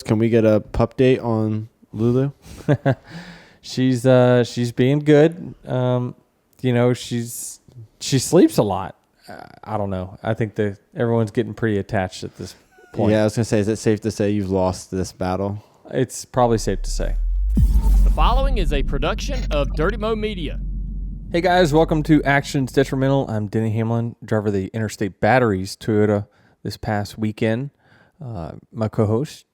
Can we get a pup date on Lulu? She's being good. She sleeps a lot. I don't know. I think that everyone's getting pretty attached at this point. Yeah, I was gonna say, is it safe to say you've lost this battle? It's probably safe to say. The following is a production of Dirty Mo Media. Hey guys, welcome to Action's Detrimental. I'm Denny Hamlin, driver of the Interstate Batteries Toyota this past weekend. My co-host,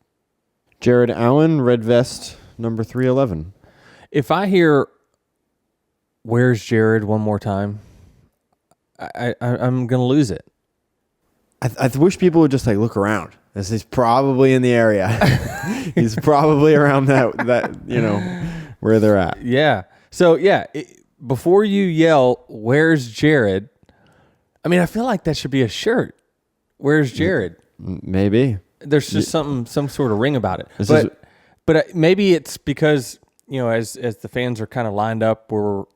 Jared Allen, red vest, number 311. If I hear "Where's Jared" one more time, I'm gonna lose it. I wish people would just look around. He's probably in the area. He's probably around that where they're at. Yeah. So before you yell "Where's Jared," I mean, I feel like that should be a shirt. Where's Jared? Maybe there's just some sort of ring about it. But maybe it's because as the fans are kind of lined up when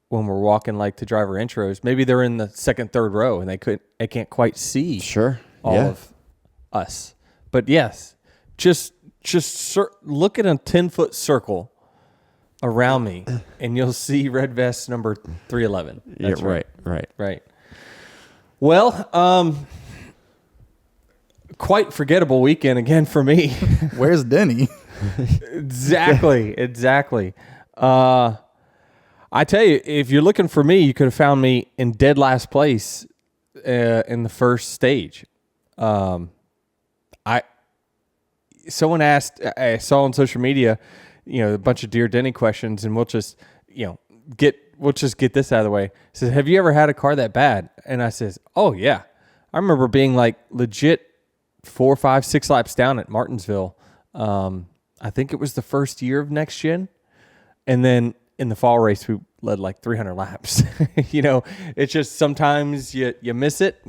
we're walking to driver intros, maybe they're in the second, third row and they can't quite see all of us. But yes, just look at a 10-foot circle around me and you'll see red vest number 311. That's right. Well, quite forgettable weekend again for me. Where's Denny? Exactly. I tell you, if you're looking for me, you could have found me in dead last place in the first stage. Someone asked, I saw on social media, a bunch of Dear Denny questions, and we'll just get this out of the way. It says, have you ever had a car that bad? And I says, oh yeah, I remember being legit 4, 5, 6 laps down at Martinsville. I think it was the first year of next gen, and then in the fall race we led 300 laps. It's just sometimes you miss it,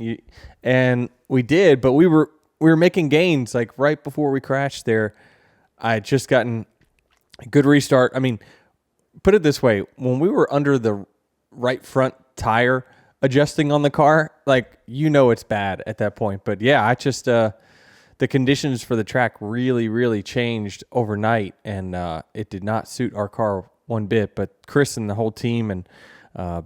and we did, but we were making gains right before we crashed there. I had just gotten a good restart. I mean, put it this way, when we were under the right front tire adjusting on the car, it's bad at that point. But yeah, I just the conditions for the track really, really changed overnight, and it did not suit our car one bit. But Chris and the whole team and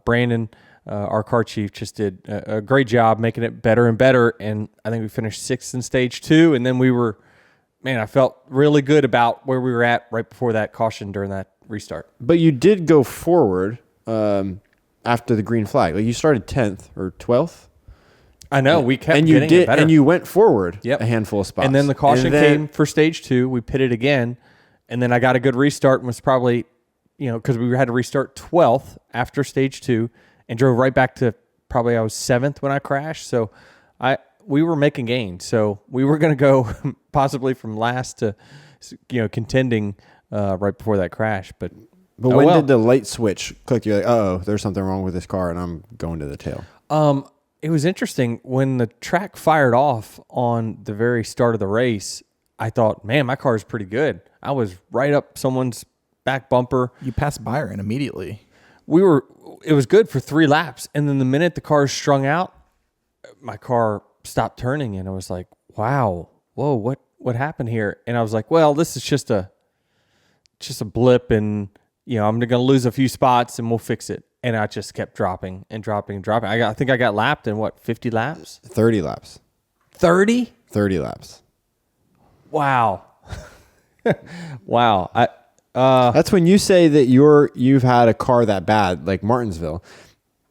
Brandon, our car chief, just did a great job making it better and better. And I think we finished 6th in stage 2, and then I felt really good about where we were at right before that caution during that restart. But you did go forward after the green flag. You started 10th or 12th. I know, we kept getting it better. And you went forward a handful of spots. And then the caution came for stage 2. We pitted again, and then I got a good restart and was probably, because we had to restart 12th after stage 2 and drove right back to probably I was 7th when I crashed. So we were making gains. So we were going to go possibly from last to, contending right before that crash. But when did the light switch click? You're like, uh-oh, there's something wrong with this car, and I'm going to the tail. It was interesting when the track fired off on the very start of the race. I thought, man, my car is pretty good. I was right up someone's back bumper. You passed Byron immediately. It was good for 3 laps. And then the minute the car strung out, my car stopped turning, and I was like, wow, whoa, what happened here? And I was like, well, this is just a blip, and I'm going to lose a few spots and we'll fix it. And I just kept dropping and dropping and dropping. I think I got lapped in 50 laps? 30 laps. 30? 30 laps. Wow. Wow. That's when you say that you've had a car that bad, like Martinsville.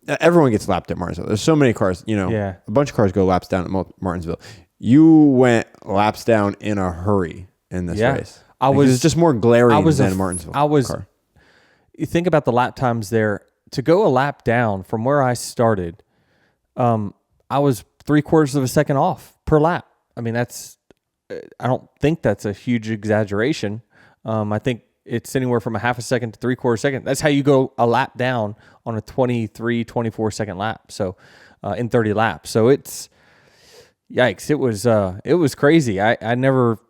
Everyone gets lapped at Martinsville. There's so many cars, a bunch of cars go laps down at Martinsville. You went laps down in a hurry in this race. It's just more glaring than Martinsville. Car. You think about the lap times there. To go a lap down from where I started, I was 3/4 of a second off per lap. I mean, I don't think that's a huge exaggeration. I think it's anywhere from a half a second to 3/4 second. That's how you go a lap down on a 23, 24 second lap. So in 30 laps. So it's yikes. It was crazy. I never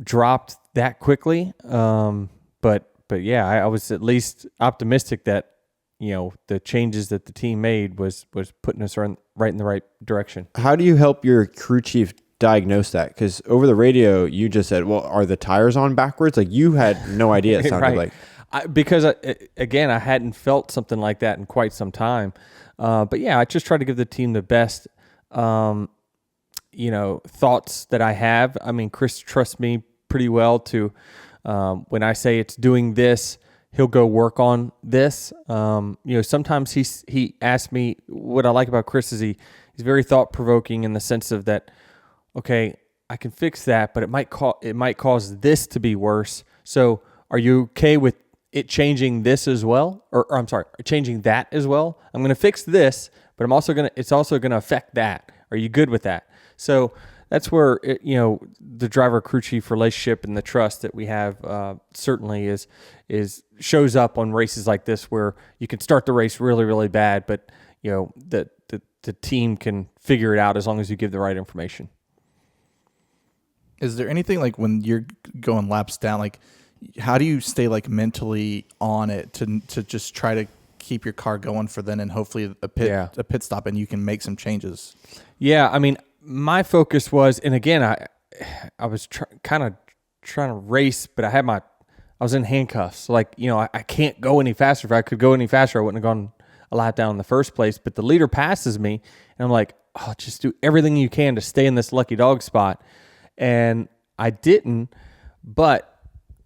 dropped that quickly. But yeah, I was at least optimistic that the changes that the team made was putting us right in the right direction. How do you help your crew chief diagnose that? Because over the radio, you just said, well, are the tires on backwards? Like you had no idea, it sounded right. like. Because again, I hadn't felt something like that in quite some time. But yeah, I just try to give the team the best, thoughts that I have. I mean, Chris trusts me pretty well to, when I say it's doing this, he'll go work on this. Sometimes he asks me, what I like about Chris is he's very thought provoking in the sense of that, okay, I can fix that, but it might cause this to be worse. So are you okay with it changing this as well? Or I'm sorry, changing that as well? I'm going to fix this, but it's also going to affect that. Are you good with that? So that's where, the driver crew chief relationship and the trust that we have certainly shows up on races like this, where you can start the race really, really bad, but the team can figure it out as long as you give the right information. Is there anything like when you're going laps down, like how do you stay like mentally on it to just try to keep your car going for then and hopefully a pit stop and you can make some changes? Yeah, I mean, my focus was, and again, I was kind of trying to race, but I was in handcuffs. So I can't go any faster. If I could go any faster, I wouldn't have gone a lap down in the first place. But the leader passes me, and I'm like, oh, just do everything you can to stay in this lucky dog spot. And I didn't, but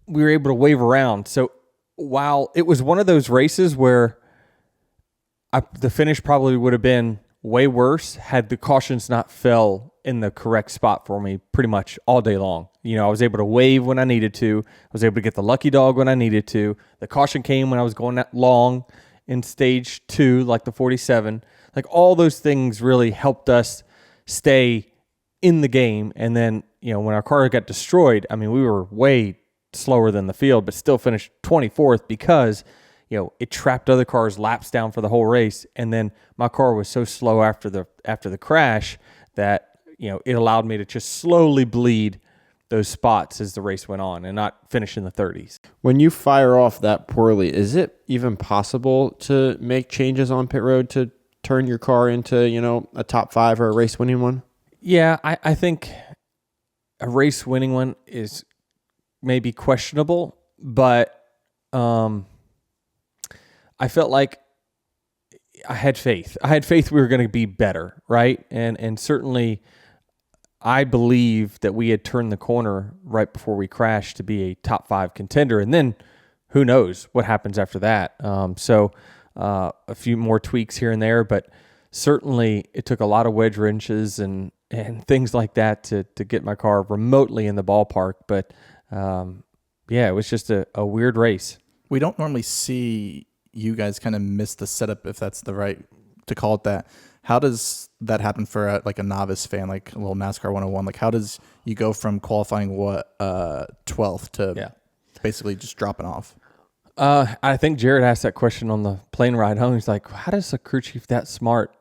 we were able to wave around. So while it was one of those races where the finish probably would have been way worse had the cautions not fell in the correct spot for me pretty much all day long. I was able to wave when I needed to. I was able to get the lucky dog when I needed to. The caution came when I was going that long in stage 2, like the 47. Like all those things really helped us stay in the game. And then, when our car got destroyed, I mean, we were way slower than the field, but still finished 24th because, it trapped other cars laps down for the whole race. And then my car was so slow after the crash that, it allowed me to just slowly bleed those spots as the race went on and not finish in the 30s. When you fire off that poorly, is it even possible to make changes on pit road to turn your car into, a top 5 or a race winning one? Yeah, I think a race winning one is maybe questionable, but I felt like I had faith. I had faith we were going to be better, right? And certainly I believe that we had turned the corner right before we crashed to be a top 5 contender. And then who knows what happens after that. So a few more tweaks here and there, but certainly it took a lot of wedge wrenches and things like that to get my car remotely in the ballpark. But it was just a weird race. We don't normally see you guys kind of miss the setup, if that's the right to call it that. How does that happen for a novice fan, like a little NASCAR 101? Like how does you go from qualifying 12th to basically just dropping off? I think Jared asked that question on the plane ride home. He's like, how does a crew chief that smart,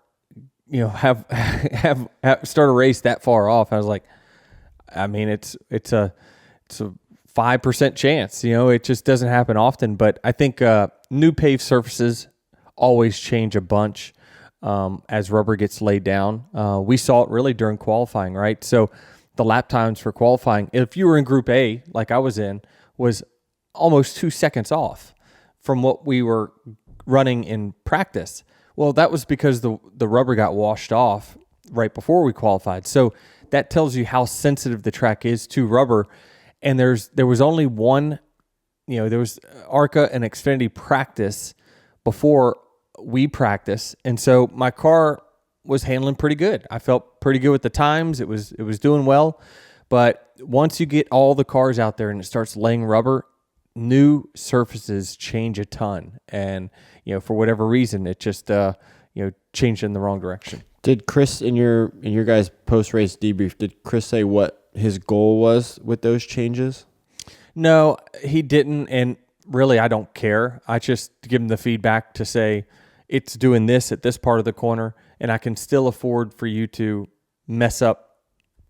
have start a race that far off? I was like, I mean, it's a 5% chance, it just doesn't happen often. But I think new paved surfaces always change a bunch as rubber gets laid down. We saw it really during qualifying, right? So the lap times for qualifying, if you were in Group A, like I was in, was almost 2 seconds off from what we were running in practice. Well, that was because the rubber got washed off right before we qualified. So that tells you how sensitive the track is to rubber. And there was only one, there was ARCA and Xfinity practice before we practice. And so my car was handling pretty good. I felt pretty good with the times. It was doing well. But once you get all the cars out there and it starts laying rubber, new surfaces change a ton. And, for whatever reason, it just, changed in the wrong direction. Did Chris, in your guys' post-race debrief, did Chris say what his goal was with those changes? No, he didn't. And really, I don't care. I just give him the feedback to say, it's doing this at this part of the corner, and I can still afford for you to mess up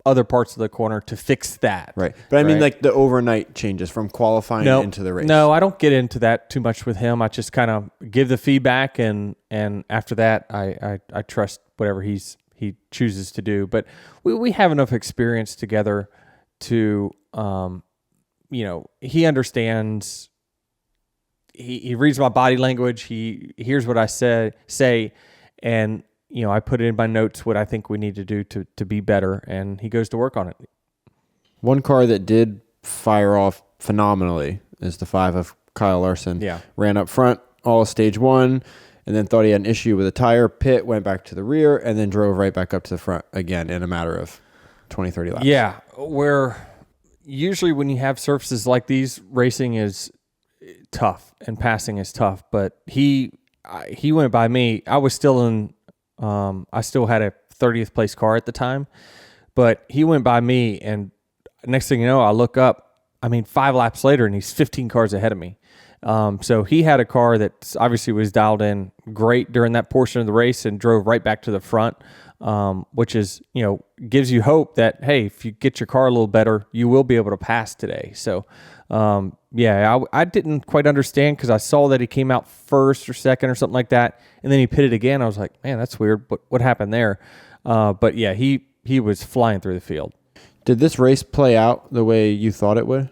other parts of the corner to fix that. Right. But I mean, like the overnight changes from qualifying into the race. No, I don't get into that too much with him. I just kind of give the feedback, and after that, I trust whatever he's he chooses to do. But we have enough experience together to, he understands. He reads my body language. He hears what I say, and I put it in my notes what I think we need to do to be better, and he goes to work on it. One car that did fire off phenomenally is the 5 of Kyle Larson. Yeah. Ran up front all of stage 1, and then thought he had an issue with a tire, pit, went back to the rear, and then drove right back up to the front again in a matter of 20, 30 laps. Yeah, where usually when you have surfaces like these, racing is tough and passing is tough, but he went by me. I was still in, I still had a 30th place car at the time, but he went by me, and next thing you know, I look up, 5 laps later, and he's 15 cars ahead of me. So he had a car that obviously was dialed in great during that portion of the race and drove right back to the front, which is, gives you hope that, hey, if you get your car a little better, you will be able to pass today. So, I didn't quite understand because I saw that he came out first or second or something like that, and then he pitted again. I was like, man, that's weird. What happened there? But yeah, he was flying through the field. Did this race play out the way you thought it would?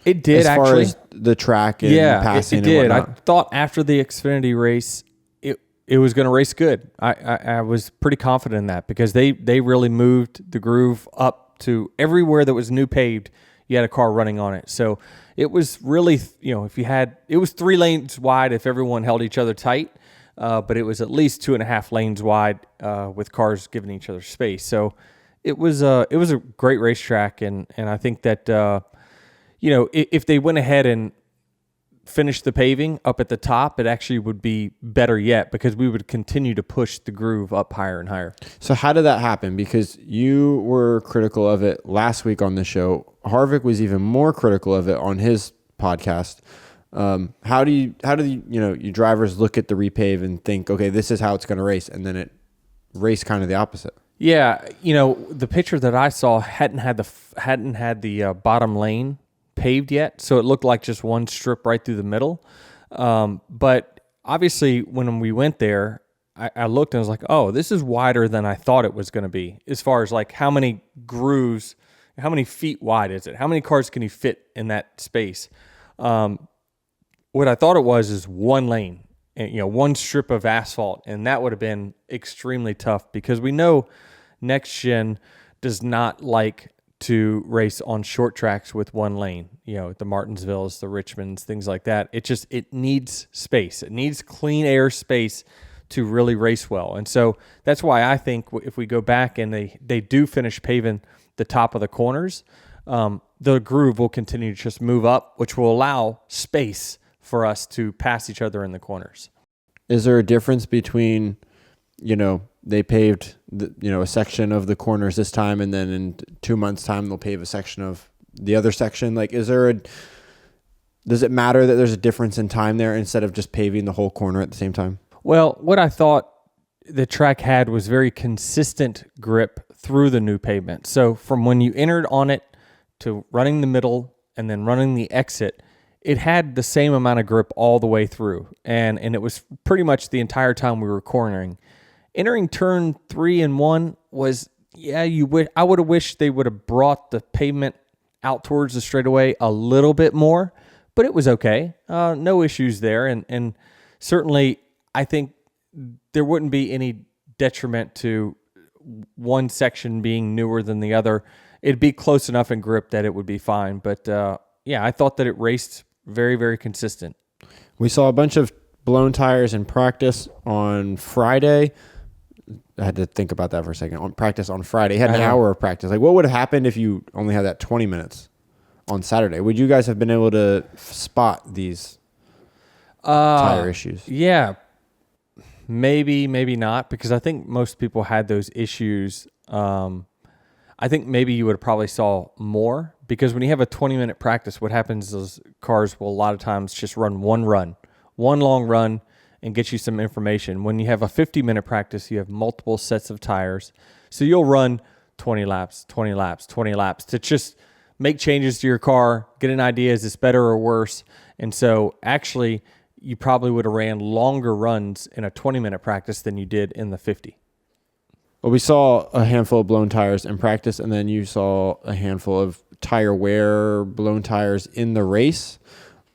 It did, as far actually. as the track and passing it did. and I whatnot. thought after the Xfinity race, it was going to race good. I was pretty confident in that because they really moved the groove up to everywhere that was new paved. You had a car running on it. So it was really, it was 3 lanes wide if everyone held each other tight, but it was at least 2.5 lanes wide with cars giving each other space. So it was a great racetrack, and I think that if they went ahead and finished the paving up at the top, it actually would be better yet because we would continue to push the groove up higher and higher. So how did that happen? Because you were critical of it last week on the show. Harvick was even more critical of it on his podcast. How do you drivers look at the repave and think, okay, this is how it's going to race, and then it raced kind of the opposite? Yeah, the picture that I saw hadn't had the bottom lane paved yet, so it looked like just one strip right through the middle. But obviously, when we went there, I looked and I was like, oh, this is wider than I thought it was going to be. As far as like how many grooves, how many feet wide is it? How many cars can you fit in that space? What I thought it was is one lane, and one strip of asphalt, and that would have been extremely tough because we know next gen does not like to race on short tracks with one lane, the Martinsvilles, the Richmonds, things like that. It needs space. It needs clean air space to really race well. And so that's why I think if we go back and they do finish paving the top of the corners, the groove will continue to just move up, which will allow space for us to pass each other in the corners. Is there a difference between, they paved a section of the corners this time, and then in 2 months' time they'll pave a section of the other section? Like, does it matter that there's a difference in time there instead of just paving the whole corner at the same time? Well, what I thought the track had was very consistent grip through the new pavement. So from when you entered on it to running the middle and then running the exit, it had the same amount of grip all the way through. And it was pretty much the entire time we were cornering. Entering turn 3 and 1 was, I would have wished they would have brought the pavement out towards the straightaway a little bit more, but it was okay. No issues there. And certainly I think there wouldn't be any detriment to one section being newer than the other. It'd be close enough in grip that it would be fine. But I thought that it raced very, very consistent. We saw a bunch of blown tires in practice on Friday. I had to think about that for a second. On practice on Friday, you had an hour of practice. Like, what would have happened if you only had that 20 minutes on Saturday? Would you guys have been able to spot these tire issues? Yeah, maybe not, because I think most people had those issues. I think maybe you would have probably saw more, because when you have a 20-minute practice, what happens is cars will a lot of times just run one long run, and get you some information. When you have a 50-minute practice, you have multiple sets of tires. So you'll run 20 laps to just make changes to your car, get an idea, is this better or worse? And so actually, you probably would have ran longer runs in a 20-minute practice than you did in the 50. Well, we saw a handful of blown tires in practice, and then you saw a handful of tire wear, blown tires in the race.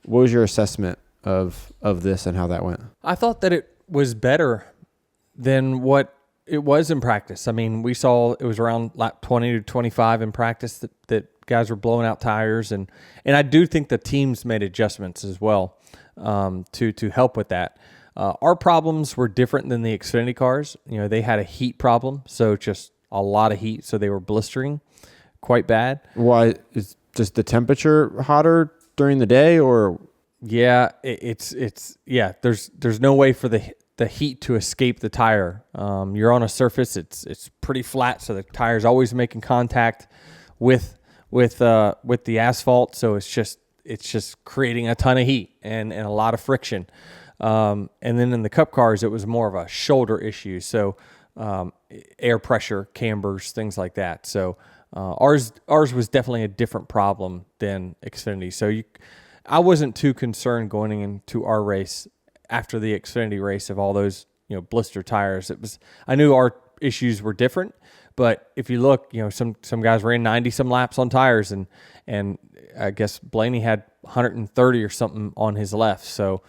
What was your assessment of this and how that went? I thought that it was better than what it was in practice. I mean, we saw it was around lap 20 to 25 in practice that guys were blowing out tires, and I do think the teams made adjustments as well to help with that. Our problems were different than the Xfinity cars. They had a heat problem, so just a lot of heat, so they were blistering quite bad. Why? Is just the temperature hotter during the day, or? Yeah, it's There's no way for the heat to escape the tire. You're on a surface; it's pretty flat, so the tire's always making contact with the asphalt. So it's just creating a ton of heat and a lot of friction. And then in the Cup cars, it was more of a shoulder issue. So air pressure, cambers, things like that. So ours was definitely a different problem than Xfinity. So I wasn't too concerned going into our race after the Xfinity race of all those blister tires. I knew our issues were different, but if you look, some guys ran 90 some laps on tires, and I guess Blaney had 130 or something on his left. So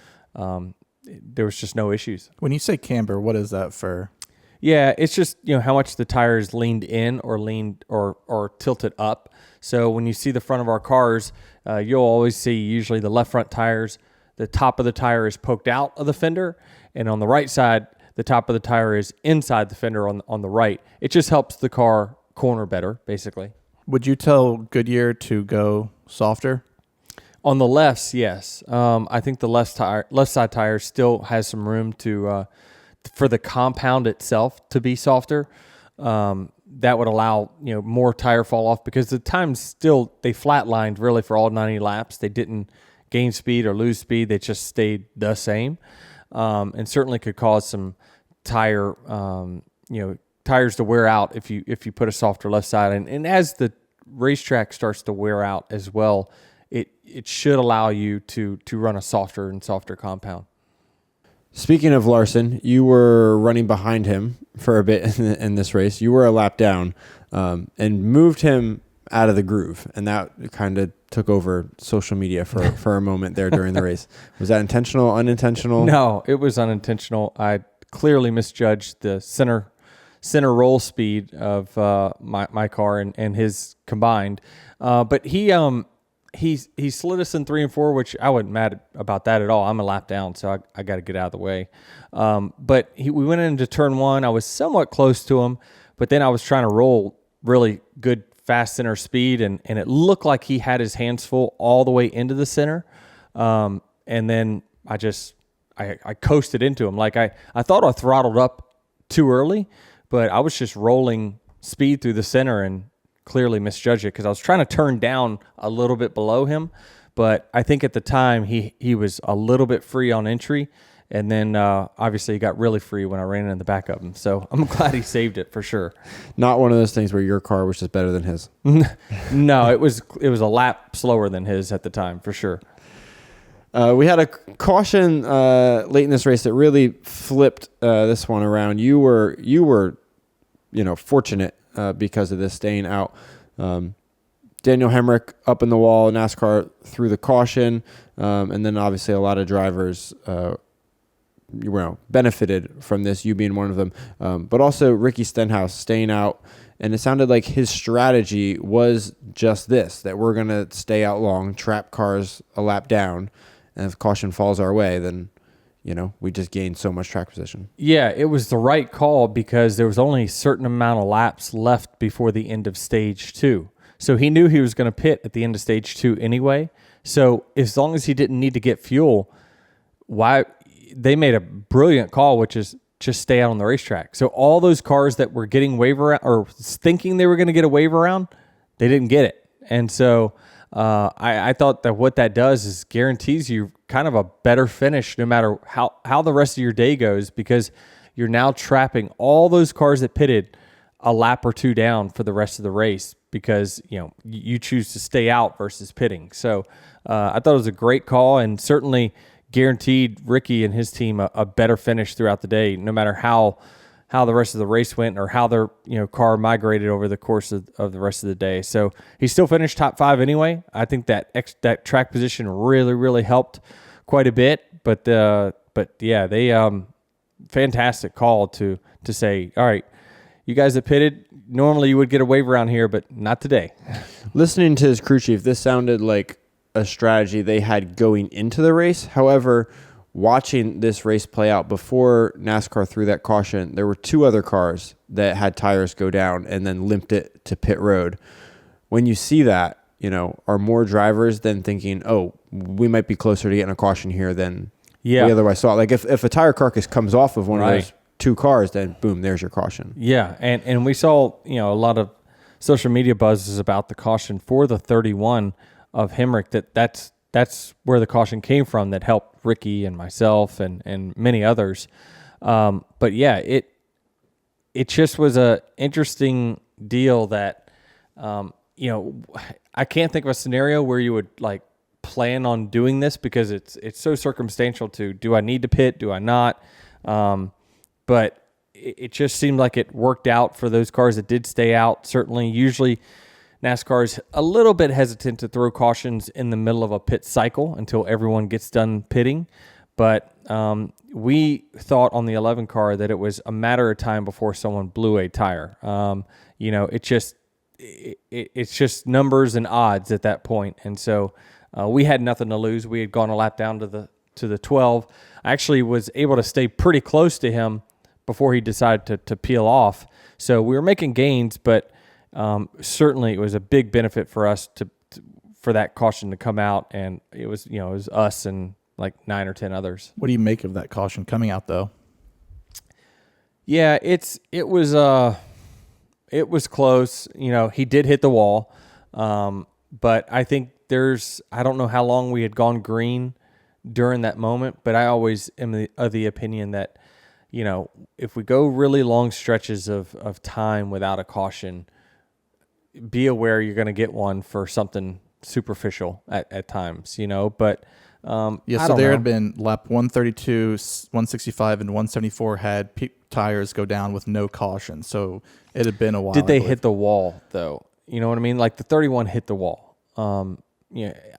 there was just no issues. When you say camber, what is that for? Yeah, it's just how much the tires leaned in or tilted up. So when you see the front of our cars, you'll always see usually the left front tires, the top of the tire is poked out of the fender, and on the right side, the top of the tire is inside the fender on the right. It just helps the car corner better, basically. Would you tell Goodyear to go softer? On the lefts, yes. I think the left side tire still has some room for the compound itself to be softer. That would allow more tire fall off, because the times still they flatlined really for all 90 laps. They didn't gain speed or lose speed; they just stayed the same, and certainly could cause some tires to wear out if you put a softer left side. And as the racetrack starts to wear out as well, it should allow you to run a softer and softer compound. Speaking of Larson, you were running behind him for a bit in this race. You were a lap down and moved him out of the groove, and that kind of took over social media for a moment there during the race. Was that intentional, unintentional? No, it was unintentional. I clearly misjudged the center roll speed of my car and his combined, but he slid us in 3 and 4, which I wasn't mad about that at all. I'm a lap down, so I got to get out of the way. But we went into turn 1. I was somewhat close to him, but then I was trying to roll really good, fast center speed, and it looked like he had his hands full all the way into the center. And then I coasted into him. Like I thought I throttled up too early, but I was just rolling speed through the center and clearly misjudged it, because I was trying to turn down a little bit below him, but I think at the time he was a little bit free on entry, and then obviously he got really free when I ran in the back of him. So I'm glad he saved it for sure. Not one of those things where your car was just better than his. No, it was a lap slower than his at the time for sure. We had a caution late in this race that really flipped this one around. You were fortunate because of this staying out. Daniel Hemrick up in the wall, NASCAR threw the caution, and then obviously a lot of drivers benefited from this, you being one of them. But also Ricky Stenhouse staying out, and it sounded like his strategy was just this, that we're going to stay out long, trap cars a lap down, and if caution falls our way, then we just gained so much track position. Yeah, it was the right call, because there was only a certain amount of laps left before the end of stage 2. So he knew he was going to pit at the end of stage 2 anyway. So as long as he didn't need to get fuel, they made a brilliant call, which is just stay out on the racetrack. So all those cars that were getting wave around or thinking they were going to get a wave around, they didn't get it. And so I thought that what that does is guarantees you kind of a better finish no matter how the rest of your day goes, because you're now trapping all those cars that pitted a lap or 2 down for the rest of the race, because you choose to stay out versus pitting. So I thought it was a great call, and certainly guaranteed Ricky and his team a better finish throughout the day, no matter how how the rest of the race went or how their car migrated over the course of the rest of the day. So he still finished top 5 anyway. I think that track position really, really helped quite a bit. But yeah, they fantastic call to say, all right, you guys that pitted, normally you would get a wave around here, but not today. Listening to his crew chief, this sounded like a strategy they had going into the race. However, watching this race play out before NASCAR threw that caution, there were 2 other cars that had tires go down and then limped it to pit road. When you see that, are more drivers then thinking, oh, we might be closer to getting a caution here than we otherwise saw. Like if a tire carcass comes off of one of those 2 cars, then boom, there's your caution. Yeah, and we saw a lot of social media buzzes about the caution for the 31 of Hemrick. That's where the caution came from that helped Ricky and myself and many others. But yeah, it just was a interesting deal that, I can't think of a scenario where you would like plan on doing this because it's so circumstantial to, do I need to pit? Do I not? But it just seemed like it worked out for those cars that did stay out. Certainly, usually NASCAR is a little bit hesitant to throw cautions in the middle of a pit cycle until everyone gets done pitting. But we thought on the 11 car that it was a matter of time before someone blew a tire. It's just numbers and odds at that point. And so we had nothing to lose. We had gone a lap down to the 12. I actually was able to stay pretty close to him before he decided to peel off. So we were making gains, but certainly it was a big benefit for us for that caution to come out, and it was us and like 9 or 10 others. What do you make of that caution coming out though? Yeah, it was close. He did hit the wall, but I think I don't know how long we had gone green during that moment, but I always am of the opinion that if we go really long stretches of time without a caution, be aware you're going to get one for something superficial at times, but so there had been lap 132, 165, and 174 had tires go down with no caution, so it had been a while. Did they hit the wall though? You know what I mean? Like the 31 hit the wall. I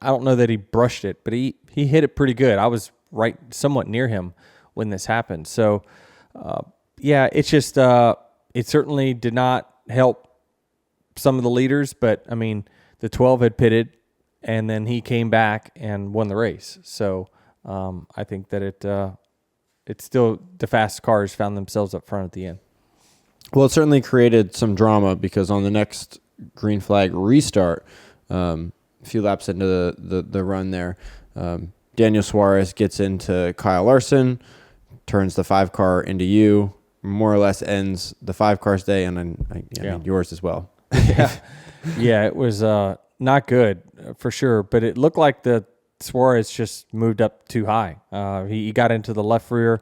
don't know that he brushed it, but he hit it pretty good. I was right somewhat near him when this happened. So it's just it certainly did not help some of the leaders, but I mean, the 12 had pitted, and then he came back and won the race. So I think that it's still the fast cars found themselves up front at the end. Well, it certainly created some drama because on the next green flag restart, a few laps into the run there, Daniel Suarez gets into Kyle Larson, turns the 5 car into you, more or less ends the 5 car's day, and then I mean, yours as well. Yeah, it was not good for sure, but it looked like the Suarez just moved up too high. He got into the left rear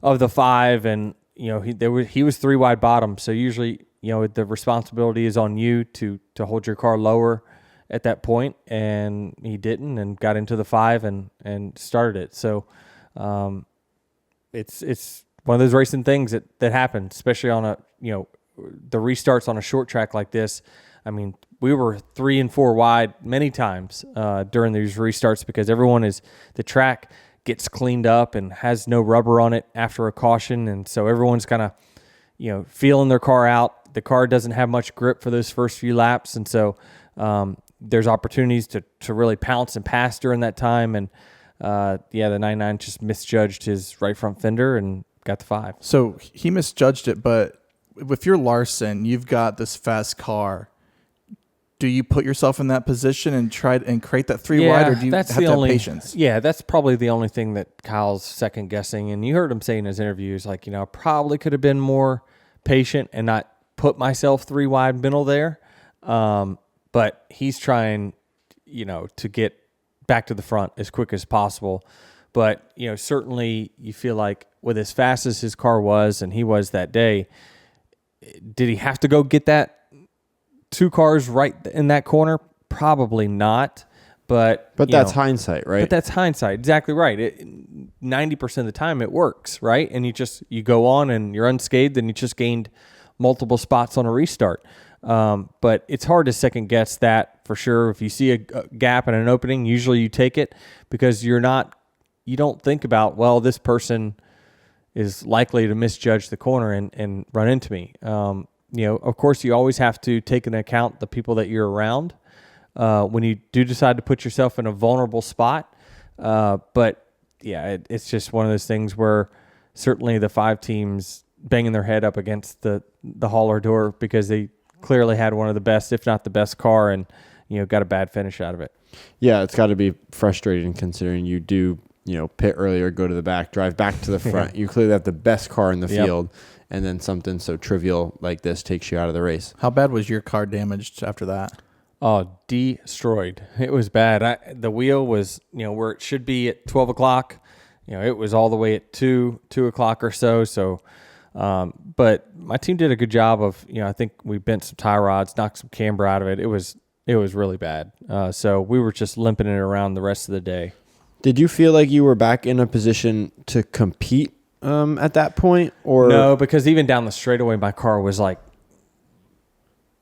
of the 5, and he was 3 wide bottom. So usually the responsibility is on you to hold your car lower at that point, and he didn't, and got into the 5 and started it. So it's one of those racing things that happen, especially on the restarts on a short track like this. I mean, we were 3 and 4 wide many times during these restarts because the track gets cleaned up and has no rubber on it after a caution. And so everyone's kind of, feeling their car out. The car doesn't have much grip for those first few laps. And so there's opportunities to really pounce and pass during that time. And the 99 just misjudged his right front fender and got the 5. So he misjudged it, but if you're Larson, you've got this fast car. Do you put yourself in that position and try and create that 3 wide, or do you have to have patience? Yeah, that's probably the only thing that Kyle's second guessing. And you heard him say in his interviews, like, I probably could have been more patient and not put myself 3 wide middle there. But he's trying, to get back to the front as quick as possible. But, certainly you feel like with as fast as his car was, and he was that day, did he have to go get that 2 cars right in that corner? Probably not. But that's hindsight, right? But that's hindsight. Exactly right. 90% of the time it works, right? And you go on and you're unscathed and you just gained multiple spots on a restart. But it's hard to second guess that for sure. If you see a gap and an opening, usually you take it because you don't think about, well, this person is likely to misjudge the corner and run into me. Of course, you always have to take into account the people that you're around when you do decide to put yourself in a vulnerable spot. But yeah, it's just one of those things where certainly the 5 teams banging their head up against the hauler door because they clearly had one of the best, if not the best car, and got a bad finish out of it. Yeah, it's got to be frustrating considering you do pit earlier, go to the back, drive back to the front. You clearly have the best car in the field, and then something so trivial like this takes you out of the race. How bad was your car damaged after that? Oh, destroyed. It was bad. The wheel was, where it should be at 12 o'clock. It was all the way at 2 o'clock or so. So, but my team did a good job of, I think we bent some tie rods, knocked some camber out of it. It was really bad. So we were just limping it around the rest of the day. Did you feel like you were back in a position to compete at that point? Or no, because even down the straightaway, my car was like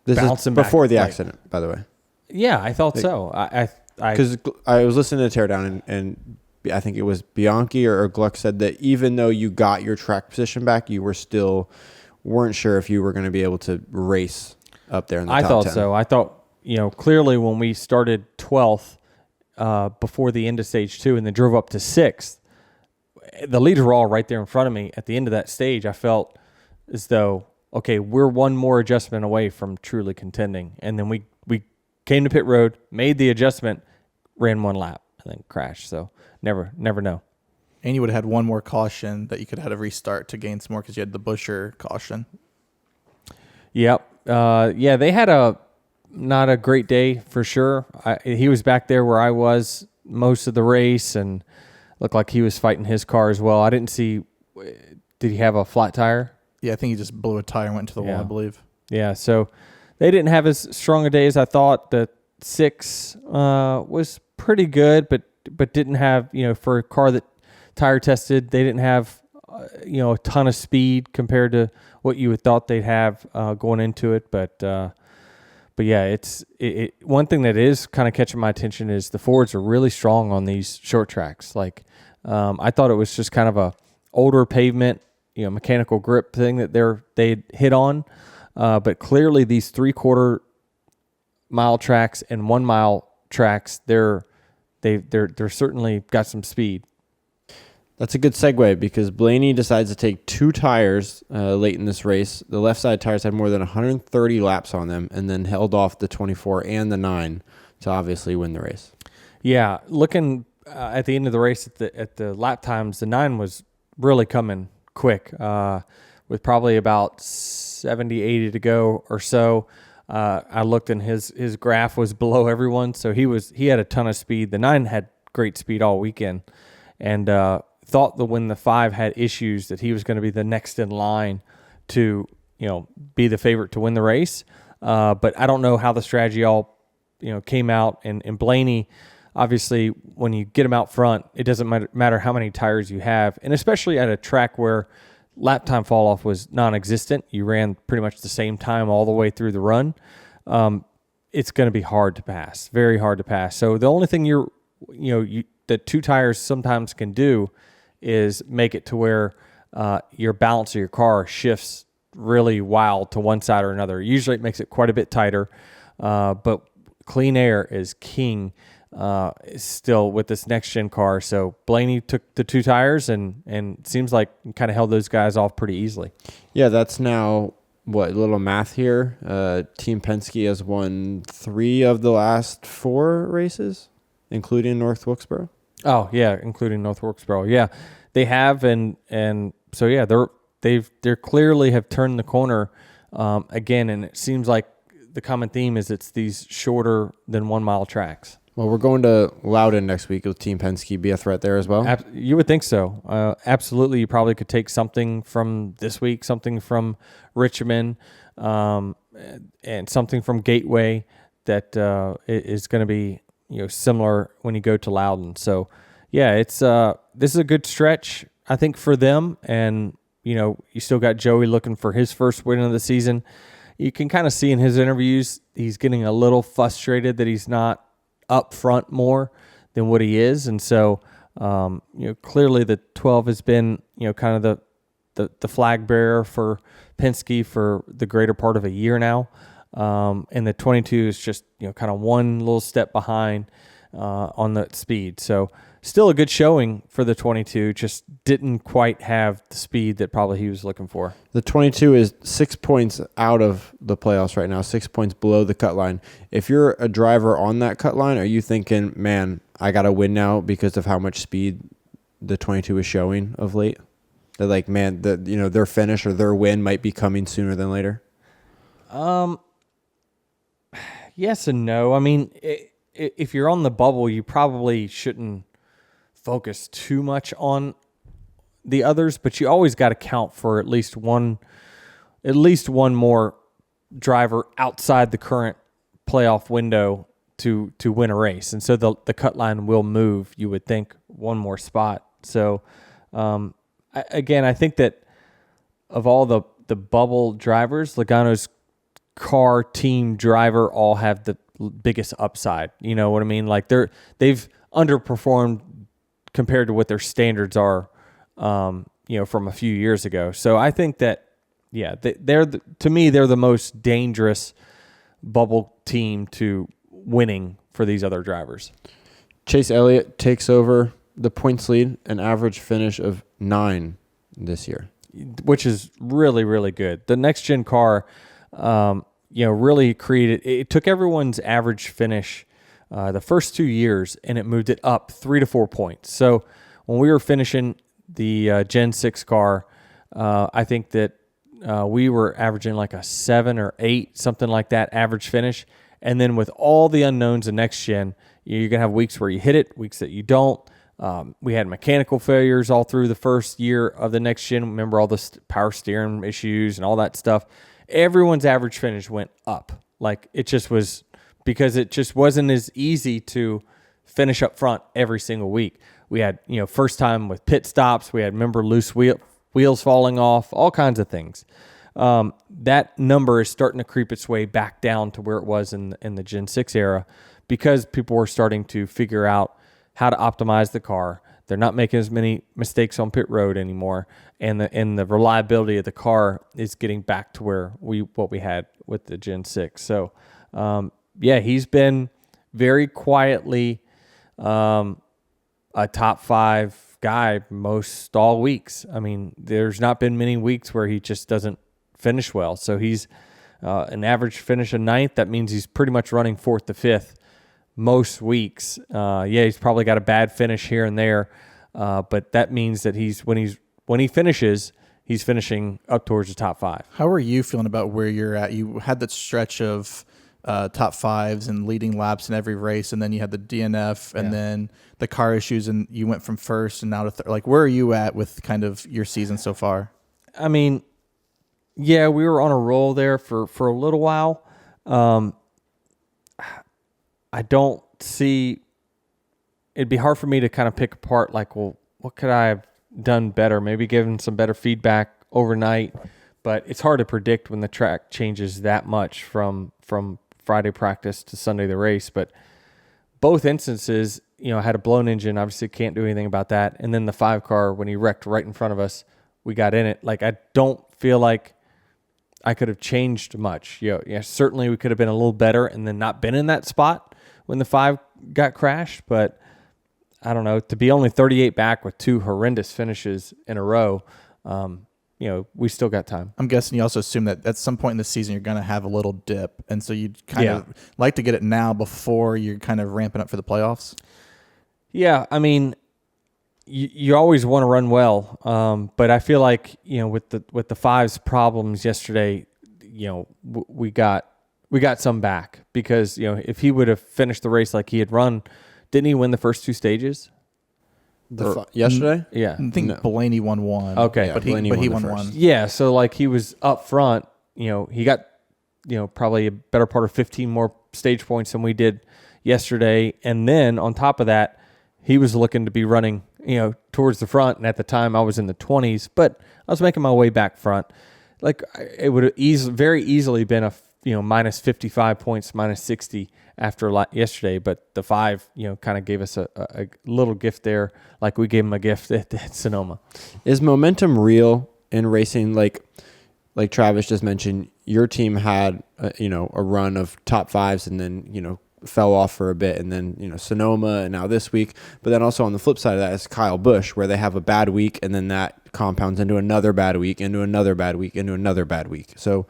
bouncing before back, the accident, by the way. Yeah, I thought so. Because I was listening to Teardown, and I think it was Bianchi or Gluck said that even though you got your track position back, you weren't sure if you were going to be able to race up there in the top 10. I thought so. I thought, clearly when we started 12th, before the end of stage 2 and then drove up to 6th, the leaders were all right there in front of me. At the end of that stage, I felt as though, okay, we're one more adjustment away from truly contending. And then we came to pit road, made the adjustment, ran one lap, and then crashed. So never know. And you would have had one more caution that you could have had a restart to gain some more because you had the Busher caution. Yep. They had not a great day for sure. He was back there where I was most of the race and looked like he was fighting his car as well. I didn't see, did he have a flat tire? Yeah, I think he just blew a tire and went into the wall, I believe. Yeah, so they didn't have as strong a day as I thought. The 6 was pretty good, but didn't have, for a car that tire tested, they didn't have, a ton of speed compared to what you would thought they'd have going into it. But yeah, it's one thing that is kind of catching my attention is the Fords are really strong on these short tracks. Like I thought it was just kind of a older pavement, mechanical grip thing that they hit on. But clearly these 3/4 mile tracks and 1 mile tracks, they're certainly got some speed. That's a good segue because Blaney decides to take 2 tires late in this race. The left side tires had more than 130 laps on them and then held off the 24 and the 9 to obviously win the race. Yeah, looking at the end of the race at the lap times, the 9 was really coming quick with probably about 70, 80 to go or so. I looked and his graph was below everyone, so he had a ton of speed. The 9 had great speed all weekend, and thought that when the 5 had issues that he was going to be the next in line to be the favorite to win the race. But I don't know how the strategy all came out. And Blaney, obviously, when you get him out front, it doesn't matter how many tires you have, and especially at a track where lap time fall off was non-existent. You ran pretty much the same time all the way through the run. It's going to be hard to pass, very hard to pass. So the only thing the 2 tires sometimes can do is make it to where your balance of your car shifts really wild to one side or another. Usually it makes it quite a bit tighter, but clean air is king still with this next-gen car. So Blaney took the 2 tires and seems like kind of held those guys off pretty easily. Yeah, that's now, a little math here. Team Penske has won 3 of the last 4 races, including North Wilkesboro. Oh yeah, including North Wilkesboro. Yeah, they have, and so yeah, they're clearly have turned the corner again, and it seems like the common theme is it's these shorter than 1 mile tracks. Well, we're going to Loudon next week. Will Team Penske be a threat there as well? You would think so. Absolutely, you probably could take something from this week, something from Richmond, and something from Gateway that is going to be similar when you go to Loudon. So, yeah, it's this is a good stretch, I think, for them. And, you still got Joey looking for his first win of the season. You can kind of see in his interviews, he's getting a little frustrated that he's not up front more than what he is. And so, clearly the 12 has been, kind of the flag bearer for Penske for the greater part of a year now. And the 22 is just, kind of one little step behind on the speed. So still a good showing for the 22, just didn't quite have the speed that probably he was looking for. The 22 is 6 points out of the playoffs right now, 6 points below the cut line. If you're a driver on that cut line, are you thinking, man, I got to win now because of how much speed the 22 is showing of late? They're like, man, their finish or their win might be coming sooner than later? Yes and no. I mean, if you're on the bubble, you probably shouldn't focus too much on the others, but you always got to count for at least one more driver outside the current playoff window to win a race. And so the cut line will move, you would think, one more spot. So, I think that of all the bubble drivers, Logano's car, team, driver all have the biggest upside. You know what I mean? Like they've underperformed compared to what their standards are, from a few years ago. So I think that, to me, they're the most dangerous bubble team to winning for these other drivers. Chase Elliott takes over the points lead, an average finish of 9 this year, which is really, really good. The next gen car, really created. It took everyone's average finish the first 2 years, and it moved it up 3 to 4 points. So when we were finishing the Gen 6 car, I think that we were averaging like a 7 or 8, something like that, average finish. And then with all the unknowns in next gen, you're going to have weeks where you hit it, weeks that you don't. We had mechanical failures all through the first year of the next gen. Remember all the power steering issues and all that stuff. Everyone's average finish went up. Like it just was, because it just wasn't as easy to finish up front every single week. We had, first time with pit stops. We had, loose wheels falling off, all kinds of things. That number is starting to creep its way back down to where it was in the Gen 6 era, because people were starting to figure out how to optimize the car. They're not making as many mistakes on pit road anymore, and the reliability of the car is getting back to what we had with the Gen 6. So, he's been very quietly a top 5 guy most all weeks. I mean, there's not been many weeks where he just doesn't finish well. So he's an average finish of 9th. That means he's pretty much running 4th to 5th most weeks. He's probably got a bad finish here and there, but that means that when he finishes, he's finishing up towards the top 5. How are you feeling about where you're at? You had that stretch of top 5s and leading laps in every race, and then you had the DNF, and then the car issues, and you went from first and now to third. Like, where are you at with kind of your season so far? I mean, we were on a roll there for a little while. I don't see, it'd be hard for me to kind of pick apart, like, well, what could I have done better? Maybe given some better feedback overnight, but it's hard to predict when the track changes that much from Friday practice to Sunday the race. But both instances, had a blown engine, obviously can't do anything about that. And then the 5 car, when he wrecked right in front of us, we got in it. Like, I don't feel like I could have changed much. Certainly we could have been a little better and then not been in that spot when the 5 got crashed. But I don't know, to be only 38 back with 2 horrendous finishes in a row, we still got time. I'm guessing you also assume that at some point in the season you're going to have a little dip, and so you'd kind of like to get it now before you're kind of ramping up for the playoffs. Yeah, I mean, you always want to run well, but I feel like with the 5's problems yesterday, we got some back, because if he would have finished the race like he had run, didn't he win the first 2 stages? Yesterday? Yeah. I think Blaney won 1. Okay. But he won 1. Yeah, so like he was up front, he got, probably a better part of 15 more stage points than we did yesterday. And then on top of that, he was looking to be running, towards the front. And at the time I was in the 20s, but I was making my way back front. Like it would have very easily been a, minus 55 points, minus 60 after yesterday. But the 5, kind of gave us a little gift there. Like we gave him a gift at Sonoma. Is momentum real in racing? Like Travis just mentioned, your team had, a run of top 5s and then, fell off for a bit, and then Sonoma, and now this week. But then also on the flip side of that is Kyle Busch, where they have a bad week and then that compounds into another bad week, into another bad week, into another bad week. So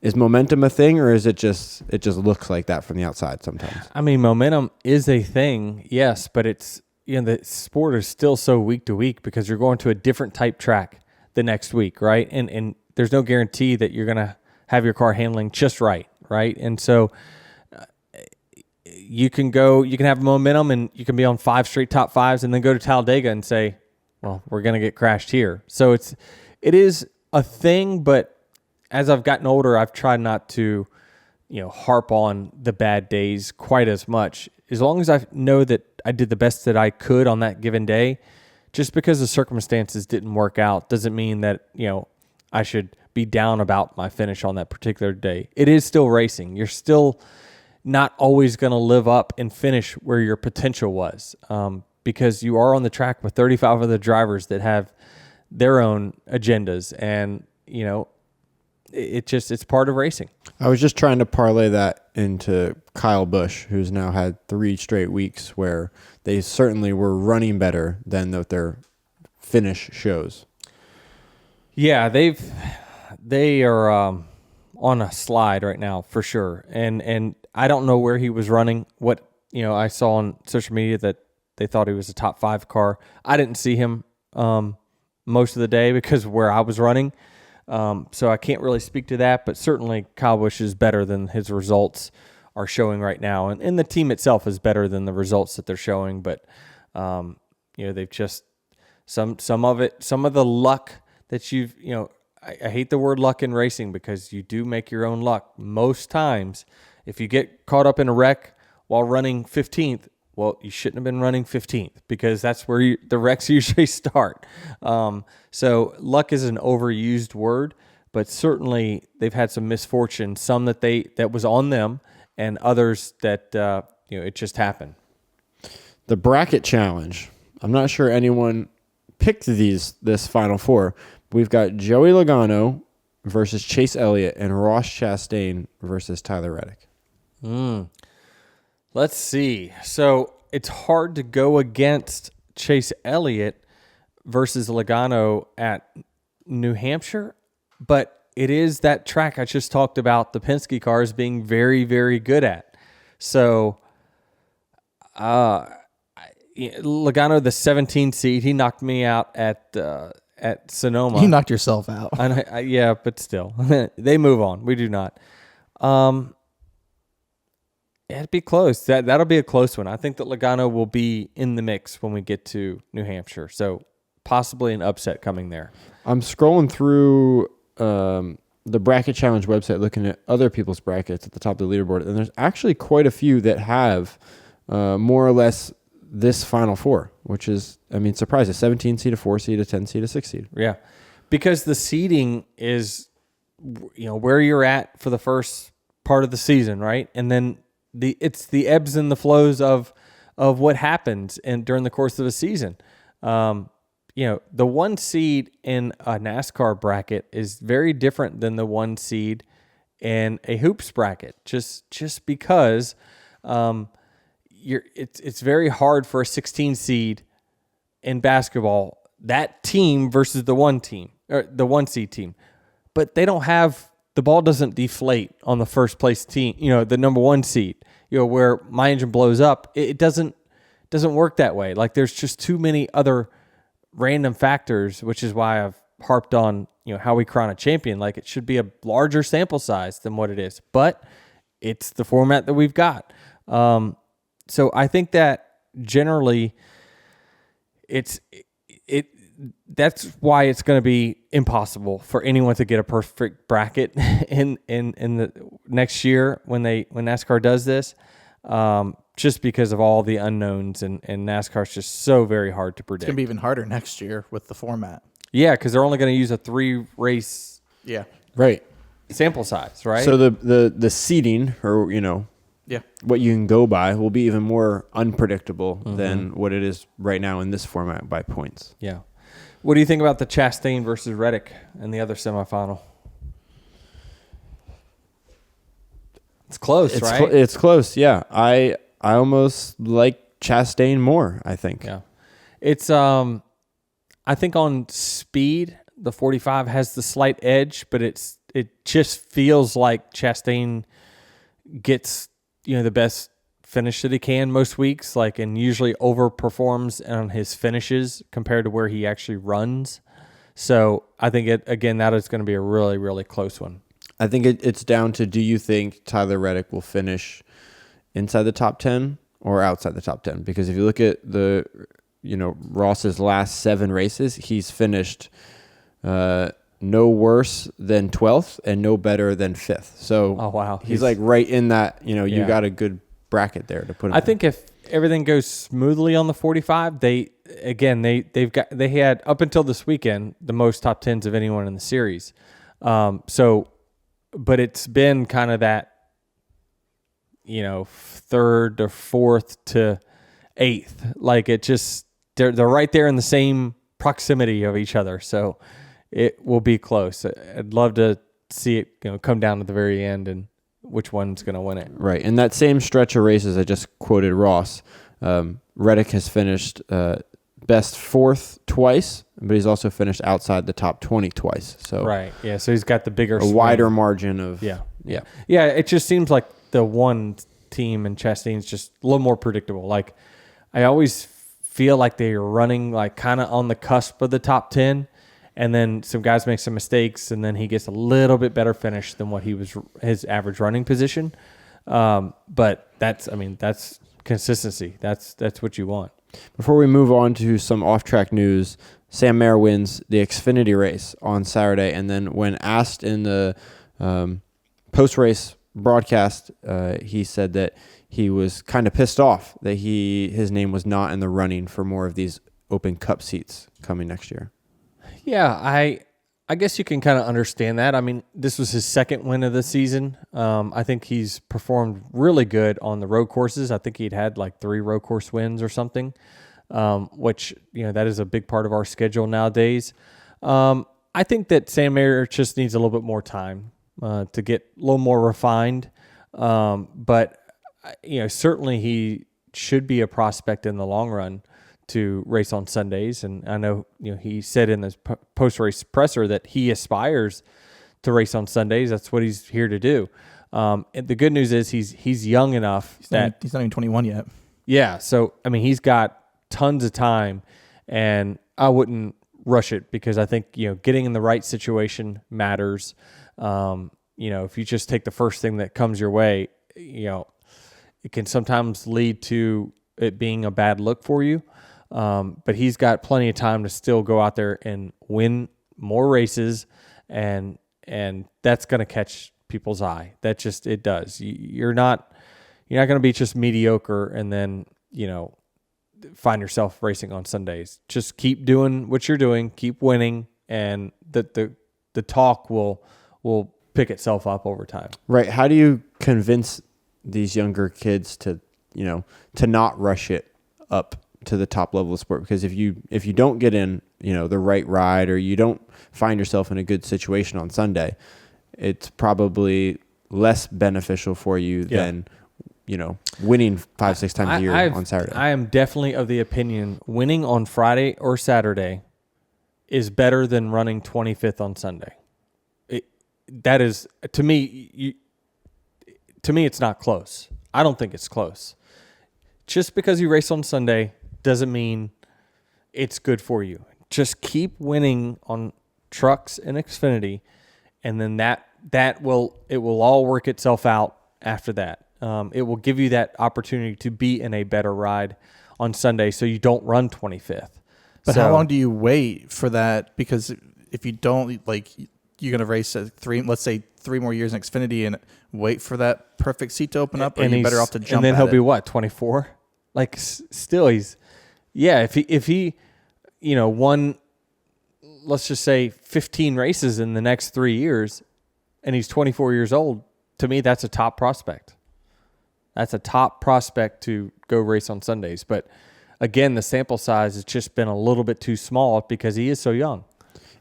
is momentum a thing, or is it just looks like that from the outside sometimes? I mean, momentum is a thing, yes, but it's the sport is still so week to week because you're going to a different type track the next week, right? And there's no guarantee that you're gonna have your car handling just right? And so you can have momentum and you can be on 5 straight top 5s and then go to Talladega and say, well, we're going to get crashed here. So it is a thing, but as I've gotten older, I've tried not to, harp on the bad days quite as much. As long as I know that I did the best that I could on that given day, just because the circumstances didn't work out doesn't mean that, I should be down about my finish on that particular day. It is still racing. You're still not always going to live up and finish where your potential was, because you are on the track with 35 other drivers that have their own agendas, and it's part of racing. I was just trying to parlay that into Kyle Busch, who's now had 3 straight weeks where they certainly were running better than their finish shows. Yeah, they are on a slide right now for sure, and I don't know where he was running. What I saw on social media that they thought he was a top 5 car. I didn't see him most of the day because of where I was running, so I can't really speak to that. But certainly Kyle Busch is better than his results are showing right now, and the team itself is better than the results that they're showing. But they've just some of the luck that you've I hate the word luck in racing because you do make your own luck most times. If you get caught up in a wreck while running 15th, well, you shouldn't have been running 15th because that's where the wrecks usually start. So luck is an overused word, but certainly they've had some misfortune, some that was on them, and others that it just happened. The bracket challenge. I'm not sure anyone picked this Final Four. We've got Joey Logano versus Chase Elliott and Ross Chastain versus Tyler Reddick. Let's see. So it's hard to go against Chase Elliott versus Logano at New Hampshire, but it is that track I just talked about the Penske cars being very, very good at. So Logano, the 17 seed, he knocked me out at Sonoma. You knocked yourself out. Yeah, but still, they move on. We do not. It'd be close. That'll be a close one. I think that Logano will be in the mix when we get to New Hampshire. So possibly an upset coming there. I'm scrolling through the Bracket Challenge website, looking at other people's brackets at the top of the leaderboard, and there's actually quite a few that have more or less this Final Four, which is, surprising. A 17 seed, a 4 seed, a 10 seed, a 6 seed. Yeah, because the seeding is, where you're at for the first part of the season, right? And then it's the ebbs and the flows of what happens during the course of a season. The 1 seed in a NASCAR bracket is very different than the 1 seed in a hoops bracket, just because it's very hard for a 16 seed in basketball, that team versus the 1 team or the 1 seed team, but they don't have, the ball doesn't deflate on the first place team, the number 1 seed, where my engine blows up. It doesn't work that way. Like there's just too many other random factors, which is why I've harped on, how we crown a champion. Like it should be a larger sample size than what it is, but it's the format that we've got. So I think that generally that's why it's going to be impossible for anyone to get a perfect bracket in the next year when NASCAR does this, just because of all the unknowns, and NASCAR is just so very hard to predict. It's going to be even harder next year with the format. Yeah, because they're only going to use a 3-race sample size, right? So the seeding, or what you can go by, will be even more unpredictable than what it is right now in this format by points. Yeah. What do you think about the Chastain versus Reddick in the other semifinal? It's close, right? It's close, yeah. I almost like Chastain more, I think. Yeah. It's I think on speed, the 45 has the slight edge, but it just feels like Chastain gets, the best finish that he can most weeks, and usually overperforms on his finishes compared to where he actually runs. So I think that is going to be a really, really close one. I think it's down to, do you think Tyler Reddick will finish inside the top 10 or outside the top 10? Because if you look at Ross's last 7 races, he's finished no worse than 12th and no better than 5th. So oh, wow. He's like right in that, you got a good bracket there to put him. I think if everything goes smoothly on the 45, they had up until this weekend the most top 10s of anyone in the series. But it's been kind of that, 3rd to 4th to 8th. Like it just, they're right there in the same proximity of each other. So it will be close. I'd love to see it, come down to the very end and which one's going to win it. Right. In that same stretch of races, I just quoted Ross. Reddick has finished best 4th twice, but he's also finished outside the top 20 twice. So right. Yeah. So he's got the bigger, wider margin of. Yeah. It just seems like the one team in Chastain's just a little more predictable. Like I always feel like they're running like kind of on the cusp of the top 10, and then some guys make some mistakes, and then he gets a little bit better finish than what he was his average running position. But that's consistency. That's what you want. Before we move on to some off-track news, Sam Mayer wins the Xfinity race on Saturday, and then when asked in the post-race broadcast, he said that he was kind of pissed off that his name was not in the running for more of these Open Cup seats coming next year. Yeah, I guess you can kind of understand that. I mean, this was his 2nd win of the season. I think he's performed really good on the road courses. I think he'd had like 3 road course wins or something, which, that is a big part of our schedule nowadays. I think that Sam Mayer just needs a little bit more time to get a little more refined. But, certainly he should be a prospect in the long run to race on Sundays. And I know, he said in this post-race presser that he aspires to race on Sundays. That's what he's here to do. And the good news is he's young enough he's not even 21 yet. Yeah. So, he's got tons of time, and I wouldn't rush it because I think, getting in the right situation matters. If you just take the first thing that comes your way, it can sometimes lead to it being a bad look for you. But he's got plenty of time to still go out there and win more races, and that's going to catch people's eye. That just, it does. You're not going to be just mediocre and then, find yourself racing on Sundays. Just keep doing what you're doing, keep winning, and the talk will pick itself up over time. Right. How do you convince these younger kids to not rush it up to the top level of sport? Because if you don't get in, the right ride, or you don't find yourself in a good situation on Sunday, it's probably less beneficial for you than, winning 5-6 times a year on Saturday. I am definitely of the opinion winning on Friday or Saturday is better than running 25th on Sunday. That is, to me, it's not close. I don't think it's close. Just because you race on Sunday doesn't mean it's good for you. Just keep winning on trucks and Xfinity, and then it will all work itself out after that. It will give you that opportunity to be in a better ride on Sunday, so you don't run 25th. But how long do you wait for that? Because if you don't, you're going to race at let's say 3 more years in Xfinity and wait for that perfect seat to open up, or you're better off to jump. And then he'll be what, 24? Like still if he won, let's just say 15 races in the next 3 years, and he's 24 years old, to me that's a top prospect. That's a top prospect to go race on Sundays. But again, the sample size has just been a little bit too small because he is so young.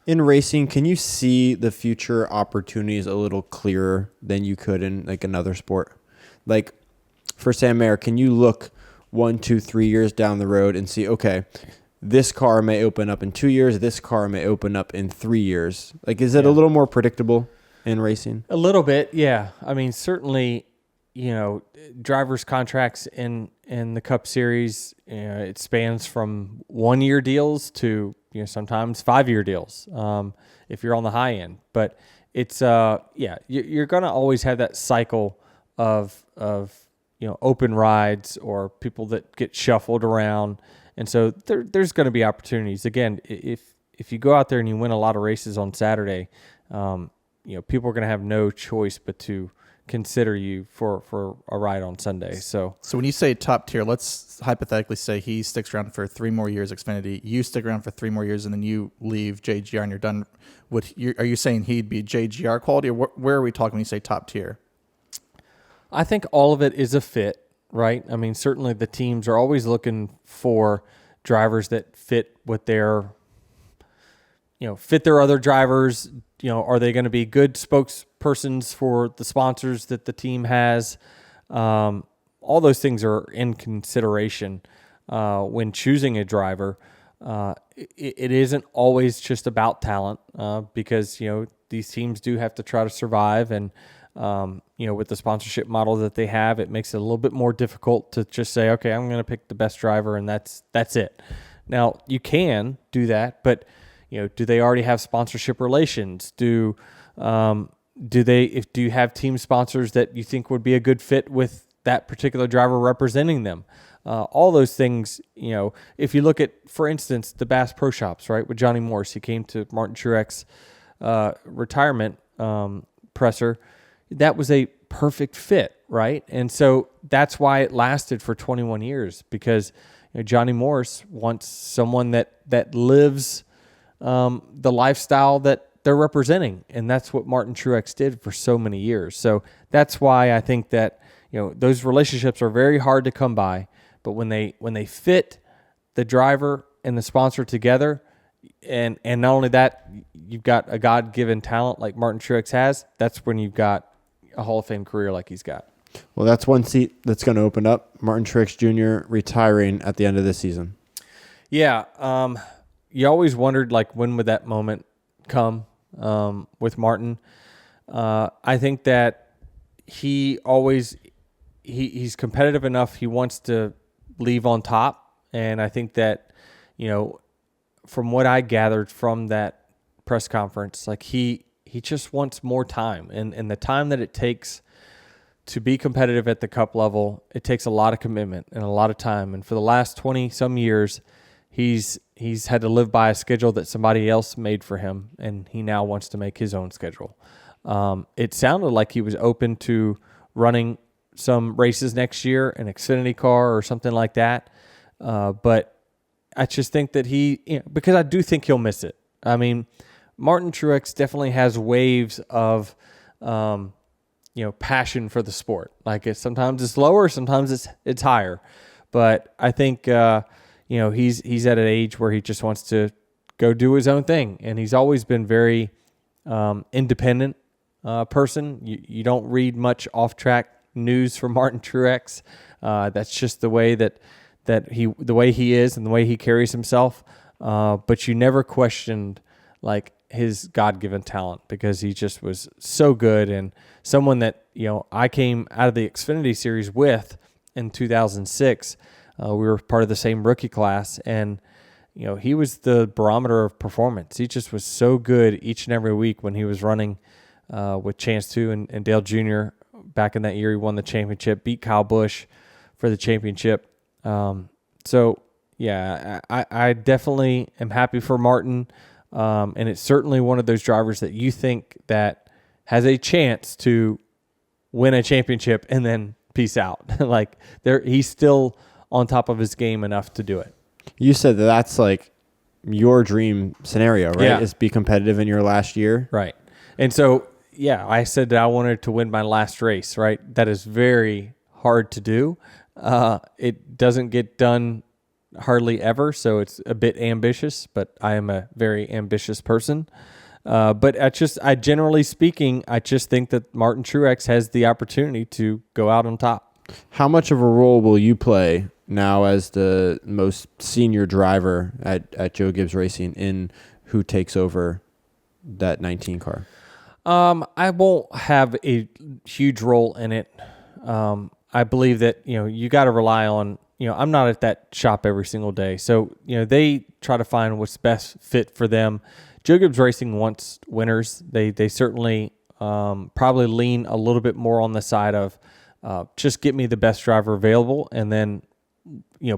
In racing, can you see the future opportunities a little clearer than you could in like another sport? Like for Sam Mayer, can you look 1, 2, 3 years down the road and see, okay, this car may open up in 2 years, this car may open up in 3 years? Like, is it a little more predictable in racing? A little bit, yeah. I mean, certainly, drivers' contracts in the Cup Series, it spans from 1-year deals to sometimes 5-year deals if you're on the high end. But it's you're going to always have that cycle of open rides or people that get shuffled around, and so there's going to be opportunities. Again, if you go out there and you win a lot of races on Saturday, people are going to have no choice but to consider you for a ride on Sunday. So when you say top tier, let's hypothetically say he sticks around for 3 more years Xfinity, you stick around for 3 more years, and then you leave JGR and you're done. Are you saying he'd be JGR quality, or where are we talking when you say top tier? I think all of it is a fit, right? I mean, certainly the teams are always looking for drivers that fit what their fit their other drivers. Are they going to be good spokespersons for the sponsors that the team has? All those things are in consideration when choosing a driver. It isn't always just about talent because, these teams do have to try to survive. And, with the sponsorship model that they have, it makes it a little bit more difficult to just say, okay, I'm going to pick the best driver and that's it. Now, you can do that, but do they already have sponsorship relations? Do you have team sponsors that you think would be a good fit with that particular driver representing them? All those things, if you look at, for instance, the Bass Pro Shops, right, with Johnny Morse, he came to Martin Truex retirement presser. That was a perfect fit, right? And so that's why it lasted for 21 years because Johnny Morse wants someone that lives the lifestyle that they're representing. And that's what Martin Truex did for so many years. So that's why I think that, those relationships are very hard to come by, but when they fit the driver and the sponsor together, and not only that, you've got a God-given talent like Martin Truex has, that's when you've got a Hall of Fame career like he's got. Well, that's one seat that's going to open up. Martin Truex Jr. retiring at the end of this season. Yeah. You always wondered, like, when would that moment come with Martin? I think that he's competitive enough. He wants to leave on top. And I think that, from what I gathered from that press conference, like he just wants more time. And the time that it takes to be competitive at the Cup level, it takes a lot of commitment and a lot of time. And for the last 20-some years, he's had to live by a schedule that somebody else made for him, and he now wants to make his own schedule. It sounded like he was open to running some races next year, an Xfinity car or something like that. But I just think that because I do think he'll miss it. I mean, Martin Truex definitely has waves of, passion for the sport. Like sometimes it's lower, sometimes it's higher. But I think, he's at an age where he just wants to go do his own thing. And he's always been very independent person. You don't read much off-track news from Martin Truex. That's just the way the way he is and the way he carries himself. But you never questioned like his God-given talent because he just was so good and someone that, I came out of the Xfinity series with in 2006. We were part of the same rookie class, and he was the barometer of performance. He just was so good each and every week when he was running with Chance 2 and Dale Jr. Back in that year, he won the championship, beat Kyle Busch for the championship. I definitely am happy for Martin. And it's certainly one of those drivers that you think that has a chance to win a championship and then peace out. Like he's still on top of his game enough to do it. You said that that's like your dream scenario, right? Yeah. Is be competitive in your last year. Right. And so, yeah, I said that I wanted to win my last race, right? That is very hard to do. It doesn't get done hardly ever, so it's a bit ambitious, but I am a very ambitious person. But I generally speaking, I just think that Martin Truex has the opportunity to go out on top. How much of a role will you play now as the most senior driver at Joe Gibbs Racing in who takes over that 19 car? I won't have a huge role in it. I believe that, you got to rely on, I'm not at that shop every single day. So, they try to find what's best fit for them. Joe Gibbs Racing wants winners. They certainly probably lean a little bit more on the side of just get me the best driver available and then,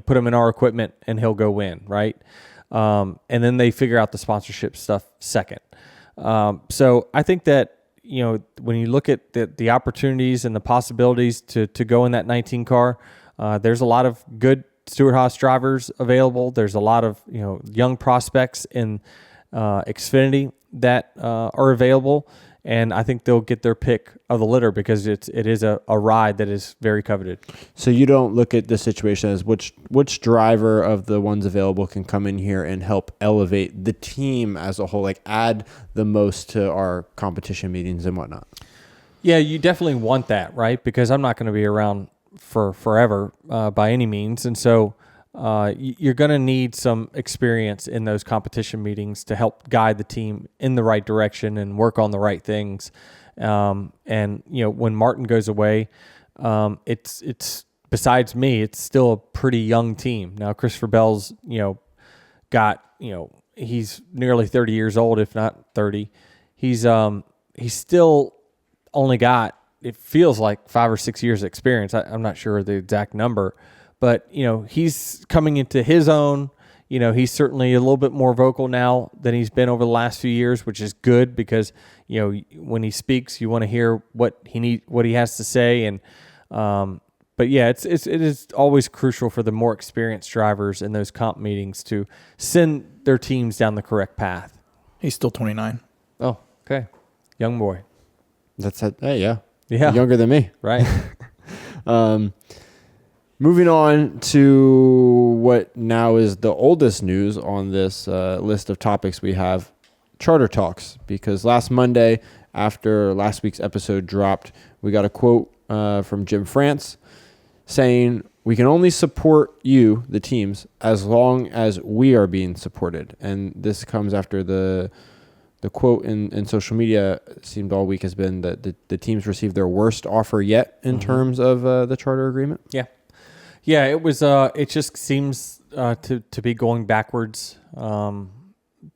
put him in our equipment and he'll go win, right? And then they figure out the sponsorship stuff second. So I think that, when you look at the opportunities and the possibilities to go in that 19 car, there's a lot of good Stewart-Haas drivers available. There's a lot of, young prospects in Xfinity that are available. And I think they'll get their pick of the litter because it is a ride that is very coveted. So you don't look at the situation as which driver of the ones available can come in here and help elevate the team as a whole, like add the most to our competition meetings and whatnot. Yeah, you definitely want that, right? Because I'm not going to be around for forever by any means. And so you're going to need some experience in those competition meetings to help guide the team in the right direction and work on the right things. And when Martin goes away, it's besides me, it's still a pretty young team. Now, Christopher Bell's, he's nearly 30 years old, if not 30. He's still only got, it feels like 5 or 6 years of experience. I'm not sure the exact number. But, he's coming into his own. He's certainly a little bit more vocal now than he's been over the last few years, which is good because, when he speaks, you want to hear what he has to say. And, but yeah, it is always crucial for the more experienced drivers in those comp meetings to send their teams down the correct path. He's still 29. Oh, okay. Young boy. That's it. Hey, yeah. Yeah. Younger than me. Right. Moving on to what now is the oldest news on this list of topics we have, charter talks. Because last Monday, after last week's episode dropped, we got a quote from Jim France saying, "We can only support you, the teams, as long as we are being supported." And this comes after the quote in social media seemed all week has been that the teams received their worst offer yet in terms of the charter agreement. Yeah. Yeah, it was. It just seems to be going backwards time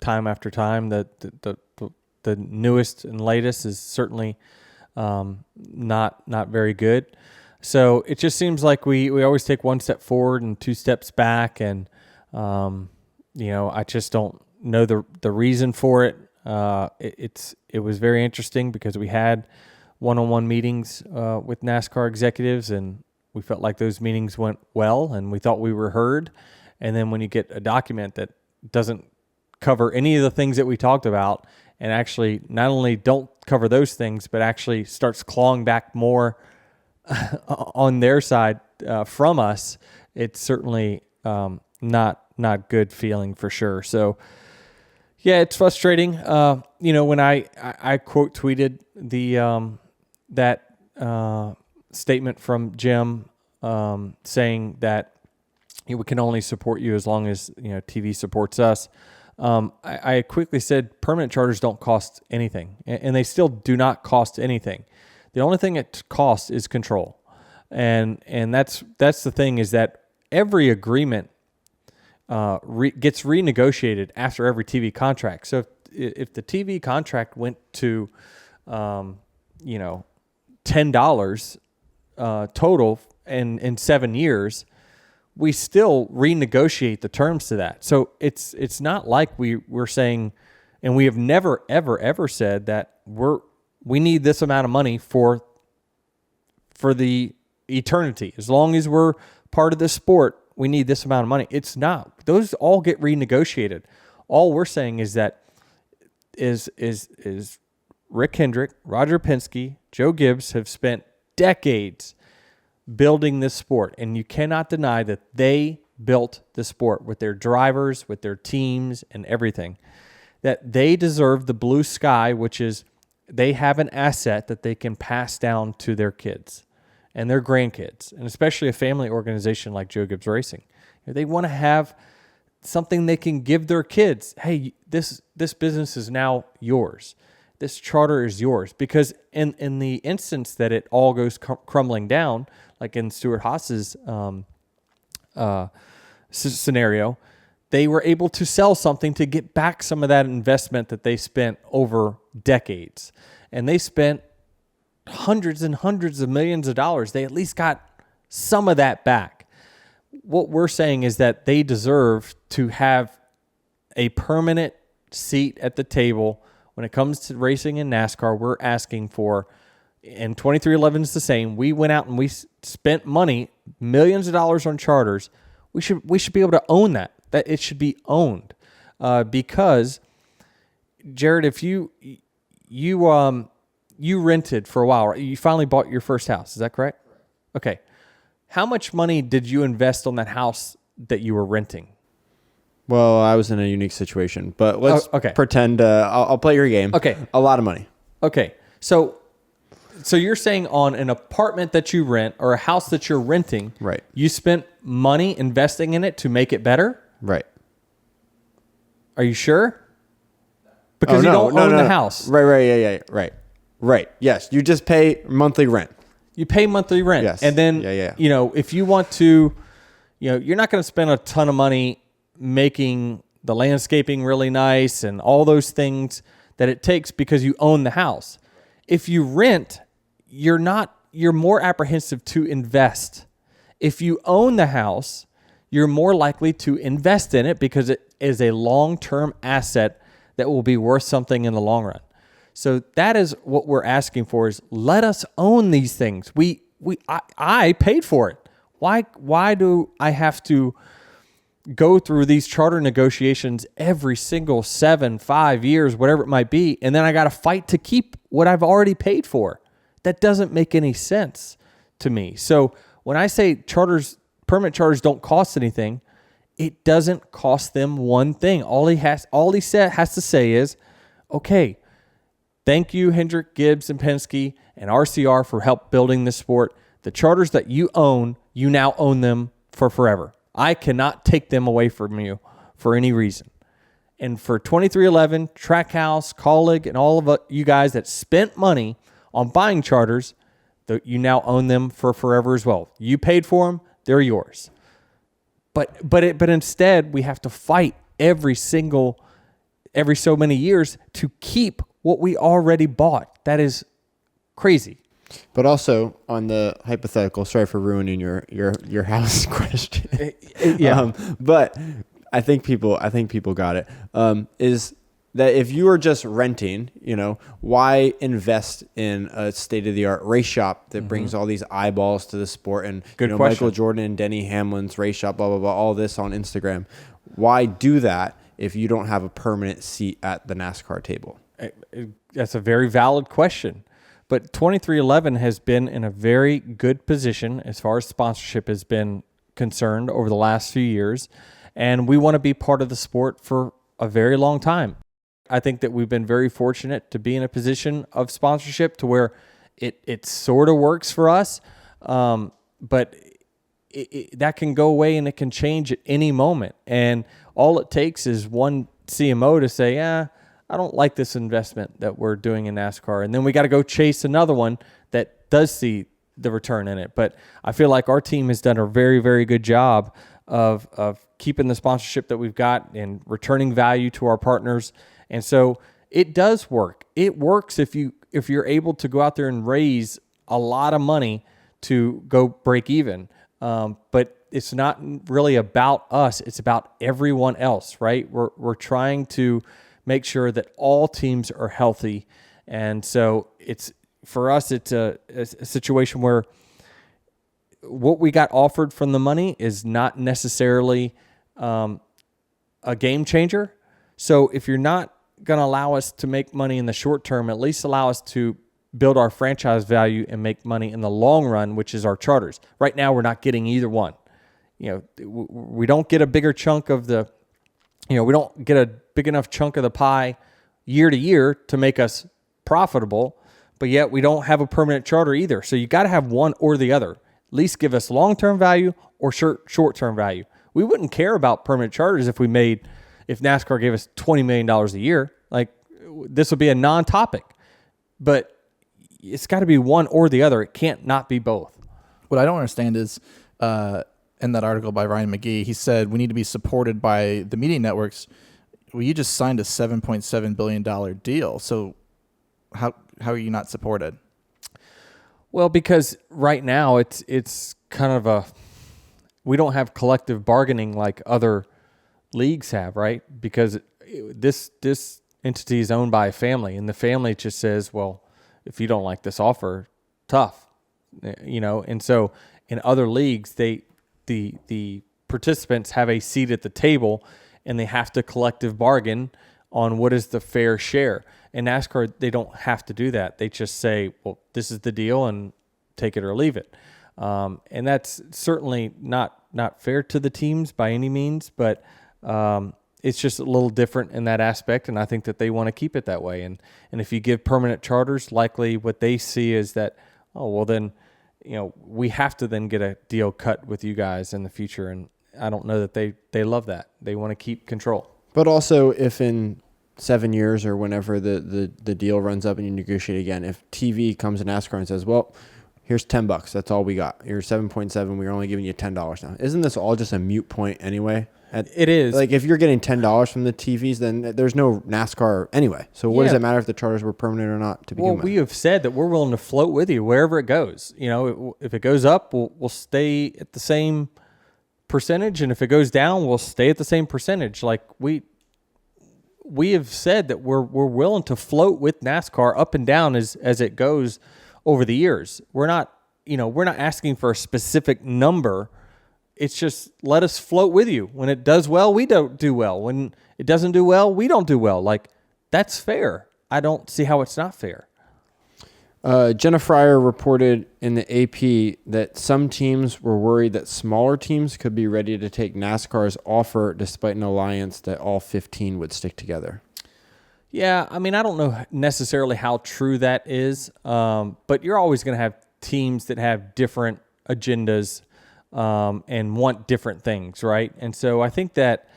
after time. The newest and latest is certainly not very good. So it just seems like we always take one step forward and 2 steps back, and I just don't know the reason for it. It was very interesting because we had one-on-one meetings with NASCAR executives, and we felt like those meetings went well and we thought we were heard. And then when you get a document that doesn't cover any of the things that we talked about and actually not only don't cover those things, but actually starts clawing back more on their side from us, it's certainly not good feeling for sure. So yeah, it's frustrating. When I quote tweeted that statement from Jim saying that we can only support you as long as TV supports us. I quickly said permanent charters don't cost anything, and they still do not cost anything. The only thing it costs is control, and that's the thing is that every agreement gets renegotiated after every TV contract. So if the TV contract went to $10 total in 7 years, we still renegotiate the terms to that. So it's not like we're saying And we have never, ever, ever said that we need this amount of money for the eternity. As long as we're part of this sport, we need this amount of money. It's not. Those all get renegotiated. All we're saying is that is Rick Hendrick, Roger Penske, Joe Gibbs have spent decades building this sport, and you cannot deny that they built the sport with their drivers, with their teams, and everything. That they deserve the blue sky, which is they have an asset that they can pass down to their kids and their grandkids, and especially a family organization like Joe Gibbs Racing. They want to have something they can give their kids. Hey, this business is now yours. This charter is yours. Because in the instance that it all goes crumbling down, like in Stuart Haas's scenario, they were able to sell something to get back some of that investment that they spent over decades. And they spent hundreds and hundreds of millions of dollars. They at least got some of that back. What we're saying is that they deserve to have a permanent seat at the table when it comes to racing in NASCAR. We're asking for, and 2311 is the same. We went out and we spent money, millions of dollars on charters. We should be able to own that. That it should be owned, because Jared, if you rented for a while, right? You finally bought your first house. Is that correct? Okay. How much money did you invest on that house that you were renting? Well, I was in a unique situation, but let's pretend I'll play your game. Okay. A lot of money. Okay. So you're saying on an apartment that you rent or a house that you're renting, right? You spent money investing in it to make it better? Right. Are you sure? Because you don't own the house. Right. Yeah. Right. Yes. You just pay monthly rent. You pay monthly rent. Yes. And then, if you want to, you're not going to spend a ton of money making the landscaping really nice and all those things that it takes because you own the house. If you rent, you're more apprehensive to invest. If you own the house, you're more likely to invest in it because it is a long-term asset that will be worth something in the long run. So that is what we're asking for, is let us own these things. I paid for it. Why do I have to go through these charter negotiations every single 5 years, whatever it might be, and then I got to fight to keep what I've already paid for? That doesn't make any sense to me. So when I say permanent charters don't cost anything, it doesn't cost them one thing. All he has to say is, okay, thank you, Hendrick, Gibbs, and Penske, and RCR for help building this sport. The charters that you own, you now own them for forever. I cannot take them away from you for any reason. And for 2311, Trackhouse, Colleague, and all of you guys that spent money on buying charters, you now own them for forever as well. You paid for them, they're yours. But instead, we have to fight every so many years to keep what we already bought. That is crazy. But also on the hypothetical, sorry for ruining your house question. Yeah. But I think people got it. Is that if you are just renting, why invest in a state-of-the-art race shop that brings all these eyeballs to the sport and Michael Jordan and Denny Hamlin's race shop, blah, blah, blah, all this on Instagram? Why do that if you don't have a permanent seat at the NASCAR table? That's a very valid question. But 2311 has been in a very good position as far as sponsorship has been concerned over the last few years. And we want to be part of the sport for a very long time. I think that we've been very fortunate to be in a position of sponsorship to where it sort of works for us. But that can go away and it can change at any moment. And all it takes is one CMO to say, I don't like this investment that we're doing in NASCAR. And then we got to go chase another one that does see the return in it. But I feel like our team has done a very, very good job of keeping the sponsorship that we've got and returning value to our partners. And so it does work. It works if you're able to go out there and raise a lot of money to go break even. But it's not really about us. It's about everyone else, right? We're trying to make sure that all teams are healthy. And so for us, it's a situation where what we got offered from the money is not necessarily a game changer. So if you're not going to allow us to make money in the short term, at least allow us to build our franchise value and make money in the long run, which is our charters. Right now, we're not getting either one. We don't get a bigger chunk of the, we don't get a big enough chunk of the pie year to year to make us profitable, but yet we don't have a permanent charter either. So you got to have one or the other. At least give us long-term value or short-term value. We wouldn't care about permanent charters if NASCAR gave us $20 million a year. Like, this would be a non-topic. But it's got to be one or the other. It can't not be both. What I don't understand is, in that article by Ryan McGee, he said we need to be supported by the media networks. Well, you just signed a $7.7 billion deal. So how are you not supported? Well, because right now it's kind of we don't have collective bargaining like other leagues have, right? Because this entity is owned by a family, and the family just says, well, if you don't like this offer, tough, And so in other leagues, the participants have a seat at the table, and they have to collective bargain on what is the fair share. In NASCAR, they don't have to do that. They just say, well, this is the deal, and take it or leave it. And that's certainly not fair to the teams by any means, but it's just a little different in that aspect, and I think that they want to keep it that way. And if you give permanent charters, likely what they see is that, oh, well then, we have to then get a deal cut with you guys in the future, and I don't know that they love that. They want to keep control. But also, if in 7 years or whenever the deal runs up and you negotiate again, if TV comes to NASCAR and says, well, here's $10, that's all we got. You're 7.7, we're only giving you $10 now. Isn't this all just a moot point anyway? It is. Like, if you're getting $10 from the TVs, then there's no NASCAR anyway. So what does it matter if the charters were permanent or not to begin with? Well, we have said that we're willing to float with you wherever it goes. If it goes up, we'll stay at the same percentage, and if it goes down, we'll stay at the same percentage. Like, we have said that we're willing to float with NASCAR up and down as it goes over the years. We're not asking for a specific number. It's just let us float with you. When it does well, we don't do well. When it doesn't do well, we don't do well. Like, that's fair. I don't see how it's not fair. Jenna Fryer reported in the AP that some teams were worried that smaller teams could be ready to take NASCAR's offer despite an alliance that all 15 would stick together. Yeah, I mean, I don't know necessarily how true that is, but you're always going to have teams that have different agendas and want different things, right? And so I think that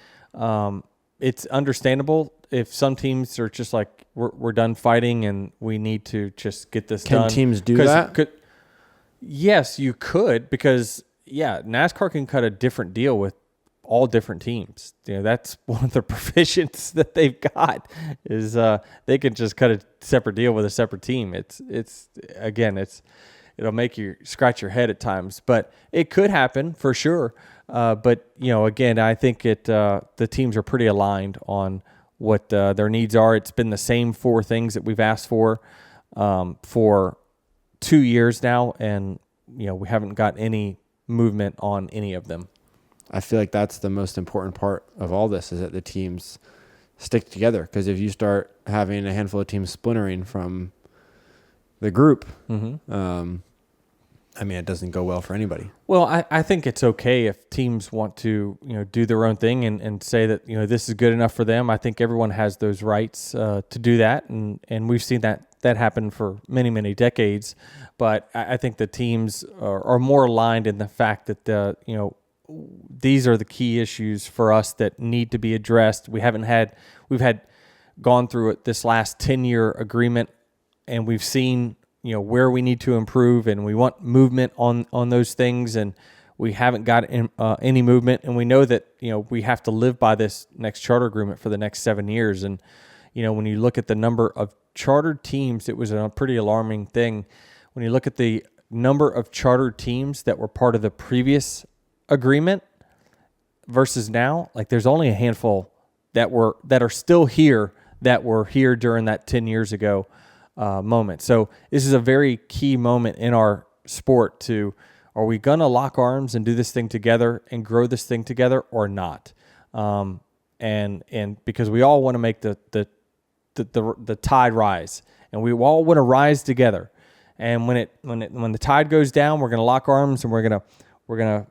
it's understandable if some teams are just like, we're done fighting and we need to just get this done. Can teams do that? Yes, you could, because, NASCAR can cut a different deal with all different teams. That's one of the provisions that they've got is they can just cut a separate deal with a separate team. It'll make you scratch your head at times, but it could happen for sure. But again, I think the teams are pretty aligned on what their needs are. It's been the same 4 things that we've asked for 2 years now, and we haven't got any movement on any of them. I feel like that's the most important part of all this, is that the teams stick together. Because if you start having a handful of teams splintering from the group, it doesn't go well for anybody. Well, I think it's okay if teams want to, do their own thing and say that, this is good enough for them. I think everyone has those rights to do that. And we've seen that happen for many, many decades. But I think the teams are more aligned in the fact that, these are the key issues for us that need to be addressed. We've gone through it this last 10-year agreement, and we've seen, where we need to improve, and we want movement on those things, and we haven't got any movement, and we know that, we have to live by this next charter agreement for the next 7 years. And, when you look at the number of chartered teams, it was a pretty alarming thing. When you look at the number of chartered teams that were part of the previous agreement versus now, like, there's only a handful that are still here that were here during that 10 years ago moment. So this is a very key moment in our sport are we going to lock arms and do this thing together and grow this thing together or not? And because we all want to make the tide rise, and we all want to rise together. And when the tide goes down, we're going to lock arms and we're going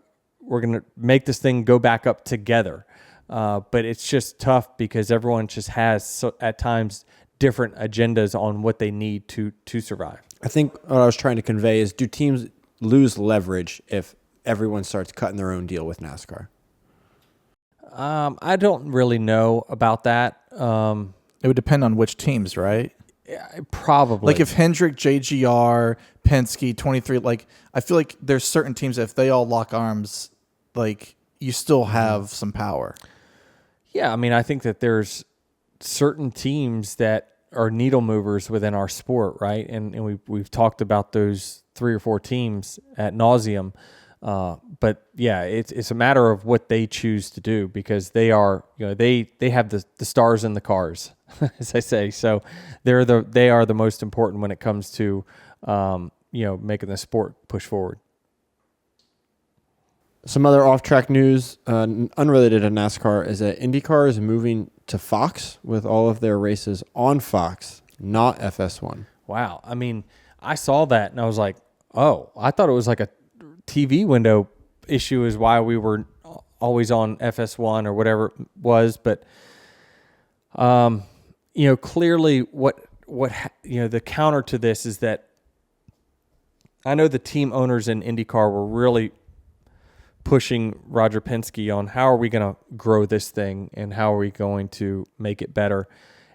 to make this thing go back up together. But it's just tough because everyone just has at times different agendas on what they need to survive. I think what I was trying to convey is, do teams lose leverage if everyone starts cutting their own deal with NASCAR? I don't really know about that. It would depend on which teams, right? Probably. Like if Hendrick, JGR, Penske, 23, like I feel like there's certain teams that if they all lock arms, like you still have some power. Yeah, I mean, I think that there's certain teams that are needle movers within our sport, right? And we've talked about those 3 or 4 teams ad nauseum. But yeah, it's a matter of what they choose to do, because they are, they have the stars in the cars, as I say. So they are the most important when it comes to, making the sport push forward. Some other off-track news, unrelated to NASCAR, is that IndyCar is moving to Fox with all of their races on Fox, not FS1. Wow. I mean, I saw that and I was like, oh, I thought it was like a TV window issue is why we were always on FS1 or whatever it was. But, clearly what the counter to this is that I know the team owners in IndyCar were really pushing Roger Penske on how are we going to grow this thing and how are we going to make it better.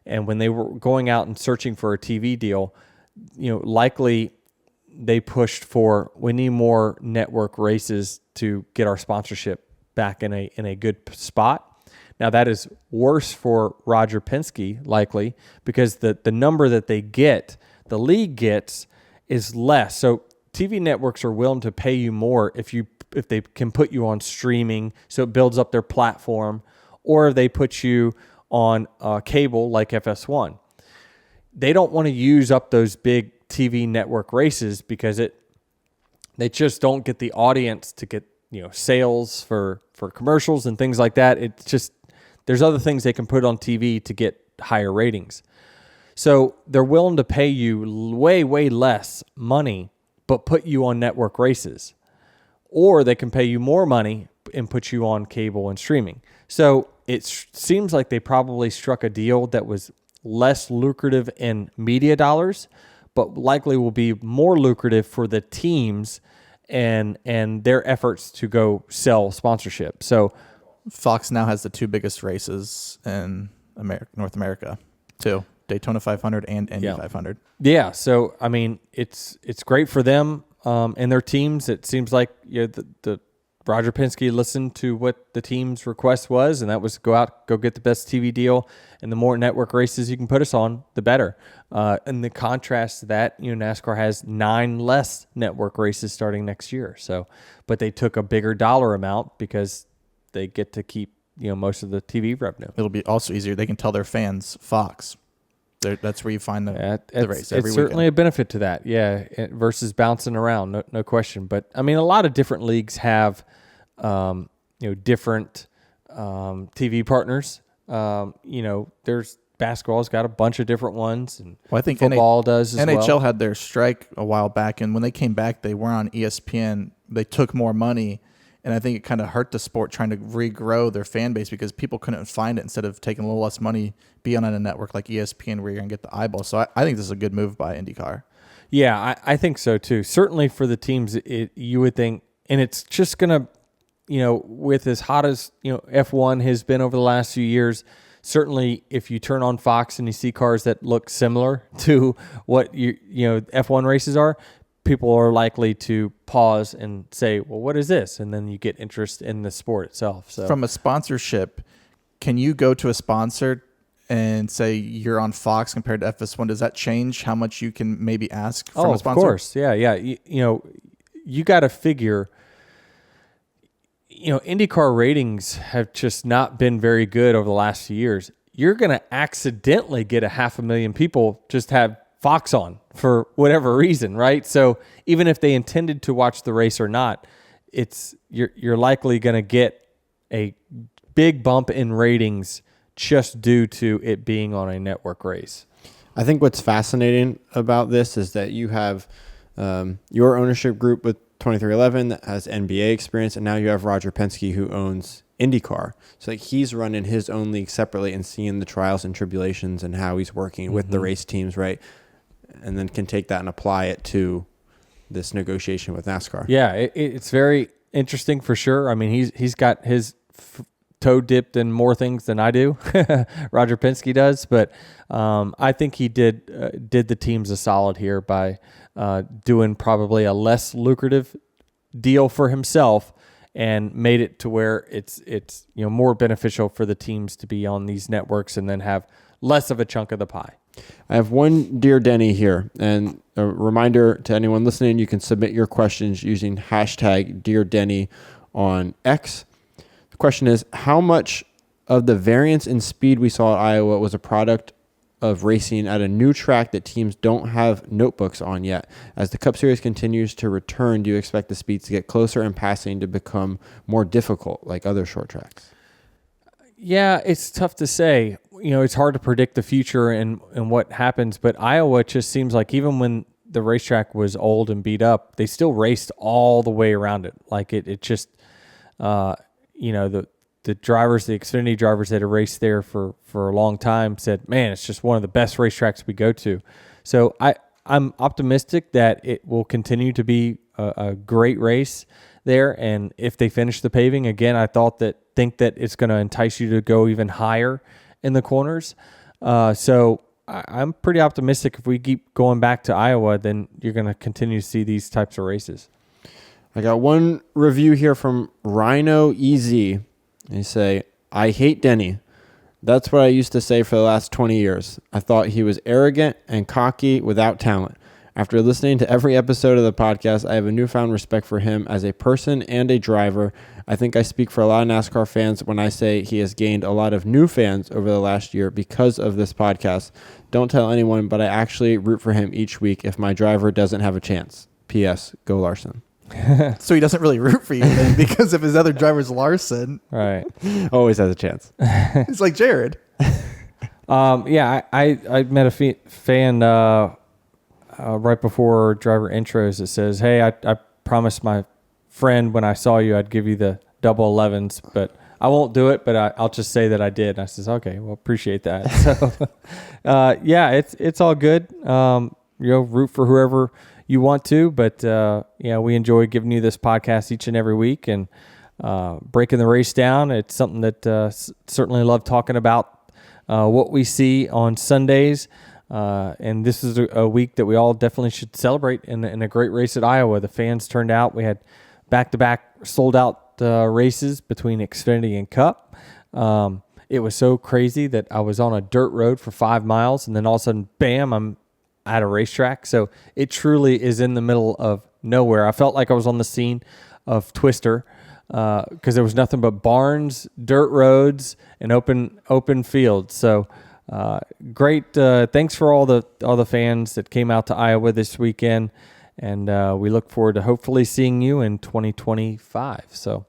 And when they were going out and searching for a TV deal, likely they pushed for, we need more network races to get our sponsorship back in a good spot. Now that is worse for Roger Penske, likely, because the number that they get, the league gets, is less. So TV networks are willing to pay you more if they can put you on streaming, so it builds up their platform, or if they put you on cable like FS1. They don't want to use up those big TV network races because they just don't get the audience to get sales for commercials and things like that. It's just, there's other things they can put on TV to get higher ratings. So they're willing to pay you way, way less money, but put you on network races. Or they can pay you more money and put you on cable and streaming. So it seems like they probably struck a deal that was less lucrative in media dollars, but likely will be more lucrative for the teams and their efforts to go sell sponsorship. So Fox now has the 2 biggest races in North America, too. Daytona 500 and Indy 500. Yeah, so I mean, it's great for them and their teams. It seems like the Roger Penske listened to what the team's request was, and that was go get the best TV deal, and the more network races you can put us on, the better. And the contrast to that, NASCAR has 9 less network races starting next year. So, but they took a bigger dollar amount because they get to keep most of the TV revenue. It'll be also easier. They can tell their fans Fox. That's where you find the race every It's certainly weekend. a benefit to that, versus bouncing around, no question. But I mean, a lot of different leagues have, different TV partners. There's basketball's got a bunch of different ones, and I think football does as well. NHL had their strike a while back, and when they came back, they were on ESPN. They took more money. And I think it kind of hurt the sport trying to regrow their fan base because people couldn't find it instead of taking a little less money, be on a network like ESPN where you're going to get the eyeballs. So I think this is a good move by IndyCar. Yeah, I think so too. Certainly for the teams, you would think, and it's just going to, with as hot as, F1 has been over the last few years, certainly if you turn on Fox and you see cars that look similar to what F1 races are, people are likely to pause and say, well, what is this? And then you get interest in the sport itself. So from a sponsorship, can you go to a sponsor and say you're on Fox compared to FS1? Does that change how much you can maybe ask from a sponsor? Of course. Yeah. You got to figure, IndyCar ratings have just not been very good over the last few years. you're going to accidentally get 500,000 people just have Fox on for whatever reason, right? So even if they intended to watch the race or not, you're likely going to get a big bump in ratings just due to it being on a network race. I think what's fascinating about this is that you have your ownership group with 2311 that has NBA experience, and now you have Roger Penske who owns IndyCar. So like he's running his own league separately and seeing the trials and tribulations and how he's working with the race teams, right? And then can take that and apply it to this negotiation with NASCAR. Yeah, it's very interesting for sure. I mean, he's got his toe dipped in more things than I do. Roger Penske does, but I think he did the teams a solid here by doing probably a less lucrative deal for himself and made it to where it's more beneficial for the teams to be on these networks and then have less of a chunk of the pie. I have one Dear Denny here, and a reminder to anyone listening, you can submit your questions using hashtag Dear Denny on X. The question is, how much of the variance in speed we saw at Iowa was a product of racing at a new track that teams don't have notebooks on yet? As the Cup Series continues to return, do you expect the speeds to get closer and passing to become more difficult like other short tracks? Yeah, it's tough to say. It's hard to predict the future and what happens, but Iowa just seems like even when the racetrack was old and beat up, they still raced all the way around it. Like it just, the drivers, the Xfinity drivers that have raced there for a long time said, man, it's just one of the best racetracks we go to. So I'm optimistic that it will continue to be a great race there. And if they finish the paving, again, I think that it's going to entice you to go even higher in the corners. So I'm pretty optimistic if we keep going back to Iowa, then you're going to continue to see these types of races. I got one review here from Rhino EZ. They say, I hate Denny. That's what I used to say for the last 20 years. I thought he was arrogant and cocky without talent. After listening to every episode of the podcast, I have a newfound respect for him as a person and a driver. I think I speak for a lot of NASCAR fans when I say he has gained a lot of new fans over the last year because of this podcast. Don't tell anyone, but I actually root for him each week if my driver doesn't have a chance. P.S. Go Larson. So he doesn't really root for you then, because if his other driver's Larson, right, always has a chance. It's like Jared. I met a fan right before driver intros that says, hey, I promised my friend when I saw you I'd give you the double 11s, but I won't do it, but I'll just say that I did. And I says, okay, well, appreciate that. So it's all good. Root for whoever you want to, but we enjoy giving you this podcast each and every week and breaking the race down. It's something that certainly love talking about what we see on Sundays. And this is a week that we all definitely should celebrate in a great race at Iowa. The fans turned out. We had back-to-back sold-out races between Xfinity and Cup. It was so crazy that I was on a dirt road for 5 miles, and then all of a sudden, bam, I'm at a racetrack. So it truly is in the middle of nowhere. I felt like I was on the scene of Twister because there was nothing but barns, dirt roads, and open fields. So great. Thanks for all the fans that came out to Iowa this weekend, and we look forward to hopefully seeing you in 2025. So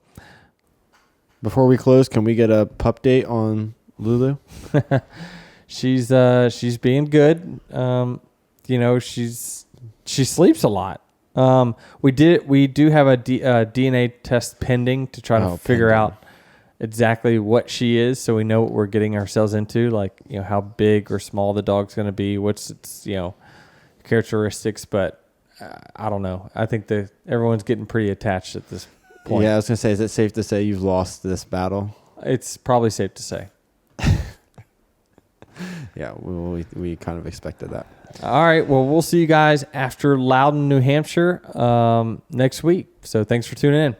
before we close, can we get a pup-date on Lulu? She's being good. She sleeps a lot. We do have a DNA test pending to try to figure out exactly what she is, so we know what we're getting ourselves into, like how big or small the dog's going to be, what's its characteristics. But I don't know. I think everyone's getting pretty attached at this point. Yeah, I was going to say, is it safe to say you've lost this battle? It's probably safe to say. Yeah, we kind of expected that. All right. Well, we'll see you guys after Loudon, New Hampshire next week. So thanks for tuning in.